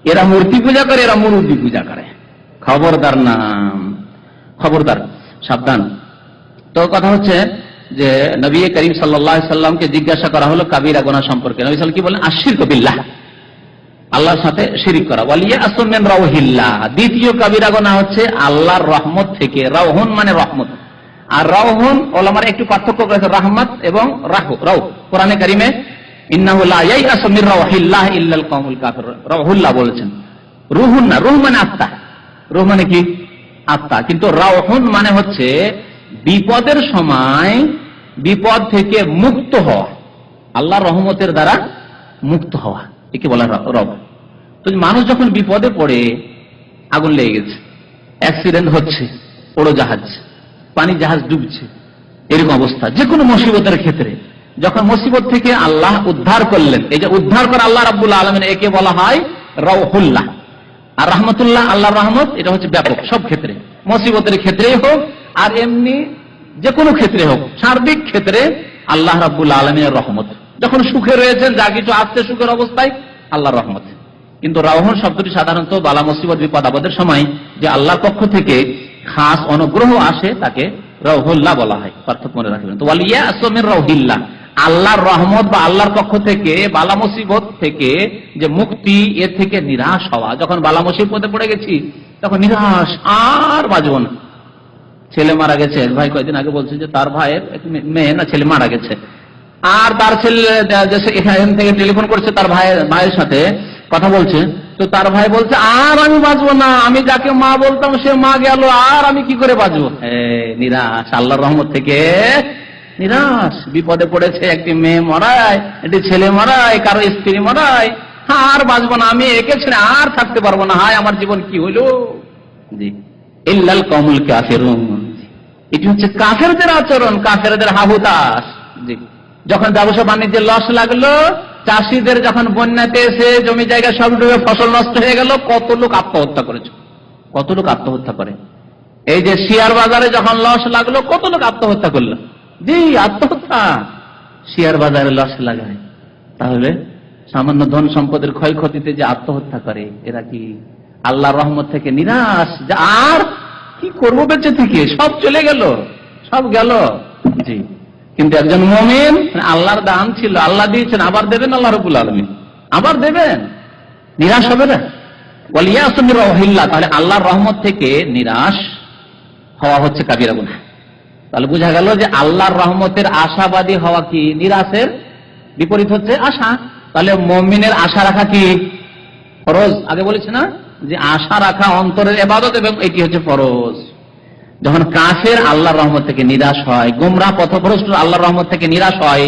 এরা মূর্তি পূজা করে, এরা মুরব্বী পূজা করে। খবরদার নাম, খবরদার, সাবধান। তো কথা হচ্ছে যে নবী করিম সাল্লাল্লাহু আলাইহি সাল্লামকে জিজ্ঞাসা করা হলো কাবিরা গুনাহ সম্পর্কে। নবী সাল্লাল্লাহু আলাইহি সাল্লাম কি বলেন? আশরিকু বিল্লাহ, আল্লাহর সাথে শিরিক করা। ওয়ালিয়া আসমিন রাউহিল্লাহ, দ্বিতীয় কাবিরা গুনাহ হচ্ছে আল্লাহর রহমত থেকে। রাউহুন মানে রহমত, আর রাউহুন ওলামারা একটু পার্থক্য করেছে রহমত এবং রাউ। কোরআনে কারিমে ইন্নাহু লা ইয়াইআসু মির রাউহিল্লাহ ইল্লাল কওমুল কাফির, রাউহুল্লাহ বলেছেন, রুহুন না। রুহ মানে আত্মা, রুহ মানে কি? আত্মা। কিন্তু রাউহুন মানে হচ্ছে বিপদের সময় বিপদ থেকে মুক্ত হওয়া, আল্লাহর রহমতের দ্বারা মুক্ত হওয়া, একে বলা রব। তো মানুষ যখন বিপদে পড়ে, আগুন লেগে গেছে, অ্যাক্সিডেন্ট হচ্ছে, উড়োজাহাজ, পানি জাহাজ ডুবছে, এরকম অবস্থা, যে কোনো মুসিবতের ক্ষেত্রে যখন মুসিবত থেকে আল্লাহ উদ্ধার করলেন, এই যে উদ্ধার করা আল্লাহ রাব্বুল আলামিন, একে বলা হয় রাউহুল্লাহ। আর রহমতুল্লাহ, আল্লাহর রহমত, এটা হচ্ছে ব্যাপক, সব ক্ষেত্রে, মুসিবতের ক্ষেত্রেই হোক আর এমনি যে কোনো ক্ষেত্রে হোক, সার্বিক ক্ষেত্রে আল্লাহ রাব্বুল আলামিনের রহমত। যখন সুখে রয়েছেন, যা কিছু আসছে সুখের অবস্থায়, আল্লাহর রহমত। কিন্তু রাউহুন শব্দটি সাধারণত বালা মুসিবত বিপদ আপদের সময় যে আল্লাহর পক্ষ থেকে খাস অনুগ্রহ আসে, তাকে রাউহুল্লাহ বলা হয়। পার্থক্য মনে রাখবেন। তো ওয়ালিয়া আসমির রাউহিল্লাহ, আল্লাহর রহমত বা আল্লাহর পক্ষ থেকে বালা মুসিবত থেকে যে মুক্তি, এর থেকে নিরাশ হওয়া। যখন বালা মুসিবতে পড়ে গেছি তখন নিরাশ, আর বাঁচব না। ছেলে মারা গেছে, এক ভাই কয়েকদিন আগে বলছে যে তার ভাইয়ের মেয়ে না ছেলে মারা গেছে, আর তার ছেলে এখান থেকে টেলিফোন করছে, তার ভাইয়ের সাথে কথা বলছে। তো তার ভাই বলছে, আর আমি বাঁচবো না, আমি যাকে মা বলতাম সে মা গেল, আর আমি কি করে বাঁচবো? নিরাশ, আল্লাহর রহমত থেকে নিরাশ। বিপদে পড়েছে, একটি মেয়ে মরায়, একটি ছেলে মরায়, কারো স্ত্রী মরায়, আর বাঁচবো না, আমি একে ছেড়ে আর থাকতে পারবো না, হায় আমার জীবন কি হইল। জি, ইল্লাল কওমুল কাফিরুন, এটি হচ্ছে কাফেরদের আচরণ, কাফেরদের হাহুতাশ। জি, যখন ব্যবসা বাণিজ্যে লস লাগলো, চাষিদের যখন বন্যাতে এসে জমি জায়গা সব ডুবে ফসল নষ্ট হয়ে গেল, কত লোক আত্মহত্যা করেছে, কত লোক আত্মহত্যা করে। এই যে শেয়ার বাজারে যখন লস লাগলো, কত লোক আত্মহত্যা করলো। জি, আত্মহত্যা, শেয়ার বাজারে লস লাগায়। তাহলে সামান্য ধন সম্পদের ক্ষয়ক্ষতিতে যে আত্মহত্যা করে, এরা কি আল্লাহর রহমত থেকে নিরাশ, যে আর কি করবো বেঁচে থেকে, সব চলে গেল, সব গেল। জি, কিন্তু একজন মুমিন, আল্লাহর দান ছিল, আল্লাহ দিয়েছেন, আবার দেবেন, আল্লাহ রাব্বুল আলামিন আবার দেবেন, নিরাশ হবে না। ওয়ালিয়া আসমির রাউহিল্লাহ, তাহলে আল্লাহর রহমত থেকে নিরাশ হওয়া হচ্ছে কাবিরা গুনাহ। তাহলে বোঝা গেল যে আল্লাহর রহমতের আশাবাদী হওয়া কি নিরাশের বিপরীত হচ্ছে আশা। তাহলে মুমিনের আশা রাখা কি ফরজ? আগে বলেছি না যে আশা রাখা অন্তরের ইবাদত, এবং এটি হচ্ছে ফরজ। যখন কাফের আল্লাহর রহমত থেকে নিরাশ হয়, গোমরাহ পথভ্রষ্ট আল্লাহর রহমত থেকে নিরাশ হয়,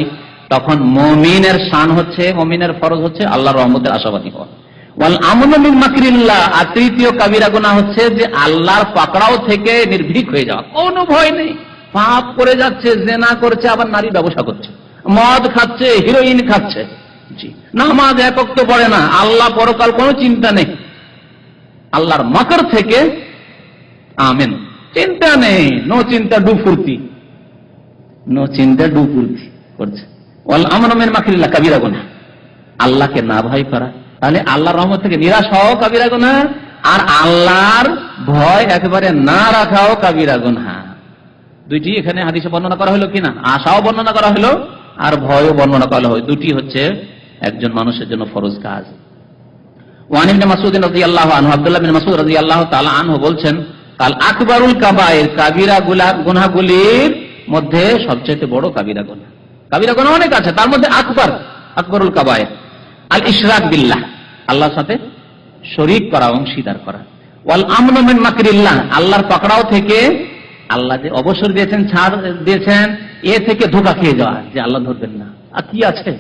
তখন মুমিনের শান হচ্ছে, মুমিনের ফরজ হচ্ছে আল্লাহর রহমতের আশাবাদী হওয়া। ওয়াল আমনু মিন মাকরিল্লাহ, আর তৃতীয় কাবিরা গুনাহ হচ্ছে যে আল্লাহর পাকড়াও থেকে নির্ভীক হয়ে যাওয়া, কোনো ভয় নেই। পাপ করে যাচ্ছে, জেনা করছে, আবার নারী ব্যবসা করছে, মদ খাচ্ছে, হিরোইন খাচ্ছে, জি, নামাজ এক ওয়াক্ত পড়ে না, আল্লাহ পরকাল কোনো চিন্তা নেই, আল্লাহর মাকর থেকে আমেন, চিন্তা নেই, নো চিন্তা ডু ফুর্তি, নো চিন্তা ডু ফুর্তি করছে। ওয়াল আমনু মিন মাকরিল্লাহ কাবিরা গুনাহ, আল্লাহকে না ভয় করা। তাহলে আল্লাহর রহমত থেকে নিরাশ হওয়াও কাবিরা গুনাহ, আর আল্লাহর ভয় একেবারে না রাখাও কাবিরা গুনাহ। দুইটি এখানে হাদিসে বর্ণনা করা হলো কিনা, আশাও বর্ণনা করা হলো আর ভয়ও বর্ণনা করা হলো। দুটি হচ্ছে একজন মানুষের জন্য ফরজ কাজ। ওয়ান ইবনে মাসউদ রাদিয়াল্লাহু আনহু, আব্দুল্লাহ বিন মাসউদ রাদিয়াল্লাহু তাআলা আনহু বলছেন, কাল আকবারুল কাবায়ের, কাবিরা গুনাহগুলির মধ্যে সবচেয়ে বড় কাবিরা গুনাহ। কাবিরা গুনাহ অনেক আছে, তার মধ্যে আকবরুল কাবায়ের আল ইশরাক বিল্লাহ, আল্লাহর সাথে শরীক করা, অংশীদার করা। ওয়াল আমনু মিন মাকরিল্লাহ, আল্লাহর পাকড়াও থেকে, আল্লাহ যে অবসর দিয়েছেন, ছাড় দিয়েছেন, এ থেকে ধোঁকা খেয়ে যাওয়া, যে আল্লাহ ধরবেন না, আর কি আছে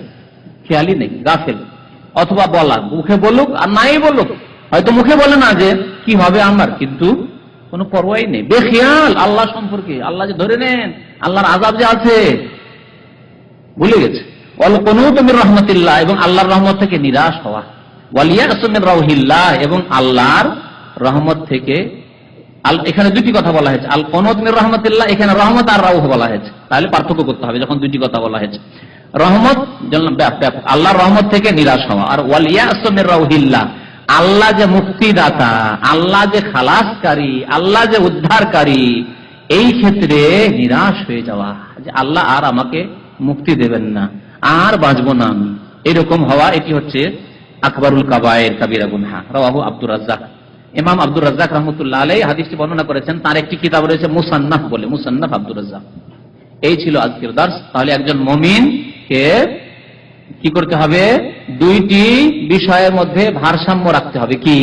খেয়ালই নেই, গাফেল। অথবা বলা, মুখে বলুক আর নাই বলুক, হয়তো মুখে বলে না যে কি হবে আমার, কিন্তু কোনো পরোয়াই নেই, বেখেয়াল আল্লাহ সম্পর্কে, আল্লাহ যে ধরে নেন, আল্লাহর আযাব যে আছে ভুলে গেছে। ওয়াল কুনুতু মির রাহমাতিল্লাহ, এবং আল্লাহর রহমত থেকে নিরাশ হওয়া। ওয়াল ইয়াসু মির রাউহিল্লাহ, এবং আল্লাহর রহমত থেকে, এখানে দুটি কথা বলা হয়েছে, আল কুনুত মির রাহমাতিল্লাহ, এখানে রহমত আর রাউহ বলা হয়েছে, তাহলে পার্থক্য করতে হবে যখন দুটি কথা বলা হয়েছে। রহমত আল্লাহর রহমত থেকে নিরাশ হওয়া, আর ওয়াল ইয়াসু মির রাউহিল্লাহ, আল্লাহ যে মুক্তিদাতা, আল্লাহ যে খালাসকারী, আল্লাহ যে উদ্ধারকারী, এই ক্ষেত্রে নিরাশ হয়ে যাওয়া, যে আল্লাহ আর আমাকে মুক্তি দেবেন না, আর বাঁচবো না আমি, এরকম হওয়া, এটি হচ্ছে আকবরুল কাবায়ের কাবিরা গুনহা, রাওয়াহু আব্দুর রাজ্জাক। ইমাম আব্দুর রাজ্জাক রাহমাতুল্লাহ আলাইহি হাদিসটি বর্ণনা করেছেন, তার একটি কিতাব রয়েছে মুসান্নাফ বলে, মুসান্নাফ আব্দুর রাজ্জাক। এই ছিল আজকের দর্স। তাহলে একজন মুমিনকে কি করতে হবে? দুইটি বিষয়ের মধ্যে ভারসাম্য রাখতে হবে। কি?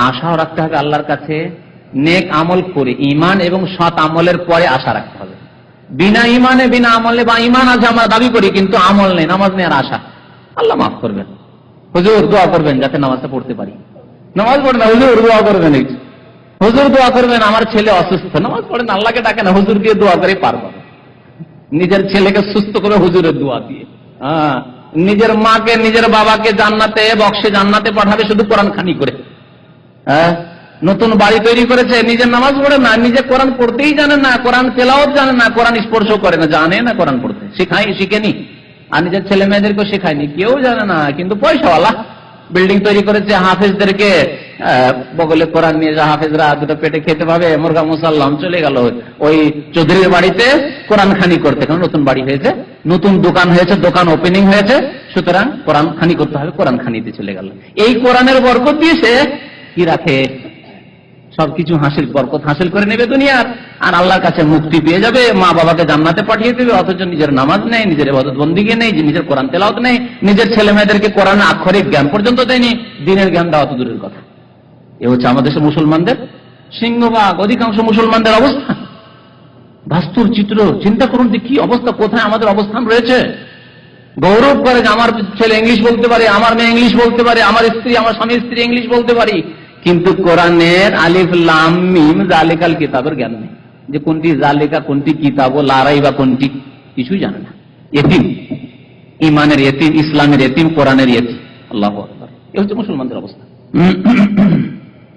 আশাও রাখতে হবে আল্লাহর কাছে, নেক আমল করে ঈমান এবং সৎ আমলের পরে আশা রাখতে হবে। বিনা ঈমানে বিনা আমলে, বা ঈমান আছে আমরা দাবি করি কিন্তু আমল নেই, নামাজ নেই আর আশা, আল্লাহ মাফ করবেন, হুজুর দোয়া করবেন যাতে নামাজটা পড়তে পারি। নামাজ পড়ে না, হুজুর দোয়া করবেন, হুজুর দোয়া করবেন আমার ছেলে অসুস্থ, নামাজ পড়েন, আল্লাহকে ডাকে না, হুজুর দিয়ে দোয়া করে পারবো। নিজের ছেলেকে সুস্থ করে হুজুরের দোয়া দিয়ে, নিজের মাকে নিজের বাবাকে জান্নাতে বক্সে জান্নাতে পাঠাবে শুধু কোরআন খানি করে। নতুন বাড়ি তৈরি করেছে, নিজের নামাজ পড়ে না, নিজে কোরআন পড়তেই জানে না, কোরআন তেলাওয়াত জানে না, কোরআন স্পর্শ করে না, জানে না কোরআন পড়তে, শিখেনি, আর নিজের ছেলে মেয়েদেরকেও শেখায়নি, কেউ জানে না, কিন্তু পয়সাওয়ালা বিল্ডিং তৈরি করেছে, হাফেজদেরকে বগলে কোরআন নিয়ে যা হাফেজরা দুটো পেটে খেতে পাবে, মুরগা মুসাল্লাম চলে গেল ওই চৌধুরীর বাড়িতে কোরআন খানি করতে, কারণ নতুন বাড়ি হয়েছে, নতুন দোকান হয়েছে, দোকান ওপেনিং হয়েছে, সুতরাং কোরআন খানি করতে হবে, কোরআন খানিতে চলে গেল। এই কোরআনের বরকত দিয়ে সে কি রাখে? সবকিছু বরকত হাসিল করে নেবে দুনিয়ার, আর আল্লাহর কাছে মুক্তি পেয়ে যাবে, মা বাবাকে জান্নাতে পাঠিয়ে দেবে, অথচ নিজের নামাজ নেই, নিজের ইবাদত বন্দেগী নেই, নিজের কোরআন তেলাওয়াত নেই, নিজের ছেলে মেয়েদেরকে কোরআন আক্ষরিক জ্ঞান পর্যন্ত দেয়নি, দ্বীনের জ্ঞান দেওয়া তো দূরের কথা। এ হচ্ছে আমাদের দেশের মুসলমানদের, সিংহভাগ অধিকাংশ মুসলমানদের অবস্থা। বাস্তুর চিত্র চিন্তা করুন যে কি অবস্থা, কোথায় আমাদের অবস্থান রয়েছে। গৌরব করে যে আমার ছেলে ইংলিশ বলতে পারে, আমার মেয়ে ইংলিশ বলতে পারে, আমার স্বামী স্ত্রী ইংলিশ বলতে পারি, কিন্তু কোরআনের আলিফ লাম মিম জালিকাল কিতাবের জ্ঞান নেই, যে কোনটি জালিকা, কোনটি কিতাব, লারাই বা কোনটি, কিছুই জানে না। এতিম, ইমানের এতিম, ইসলামের এতিম, কোরআনের এতিম। আল্লাহু আকবার। এই হচ্ছে মুসলমানদের অবস্থা।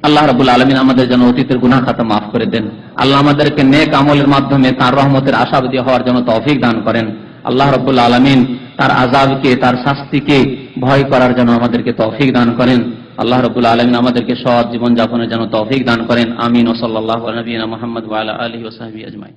আল্লাহ রাব্বুল আলামিন আমাদের যেন অতীতের গুনাহ খাতা মাফ করে দেন। আল্লাহ আমাদেরকে নেক আমলের মাধ্যমে তার রহমতের আশাবাদী হওয়ার জন্য তৌফিক দান করেন। আল্লাহ রাব্বুল আলামিন তার আযাবকে, তার শাস্তিকে ভয় করার জন্য আমাদেরকে তৌফিক দান করেন। আল্লাহ রাব্বুল আলামিন আমাদেরকে সৎ জীবন যাপনের জন্য তৌফিক দান করেন। আমিন। ওয়া সাল্লাল্লাহু আলা নবিয়িনা মুহাম্মদ ওয়া আলা আলিহি ওয়া সাহবিহি আজমাইন।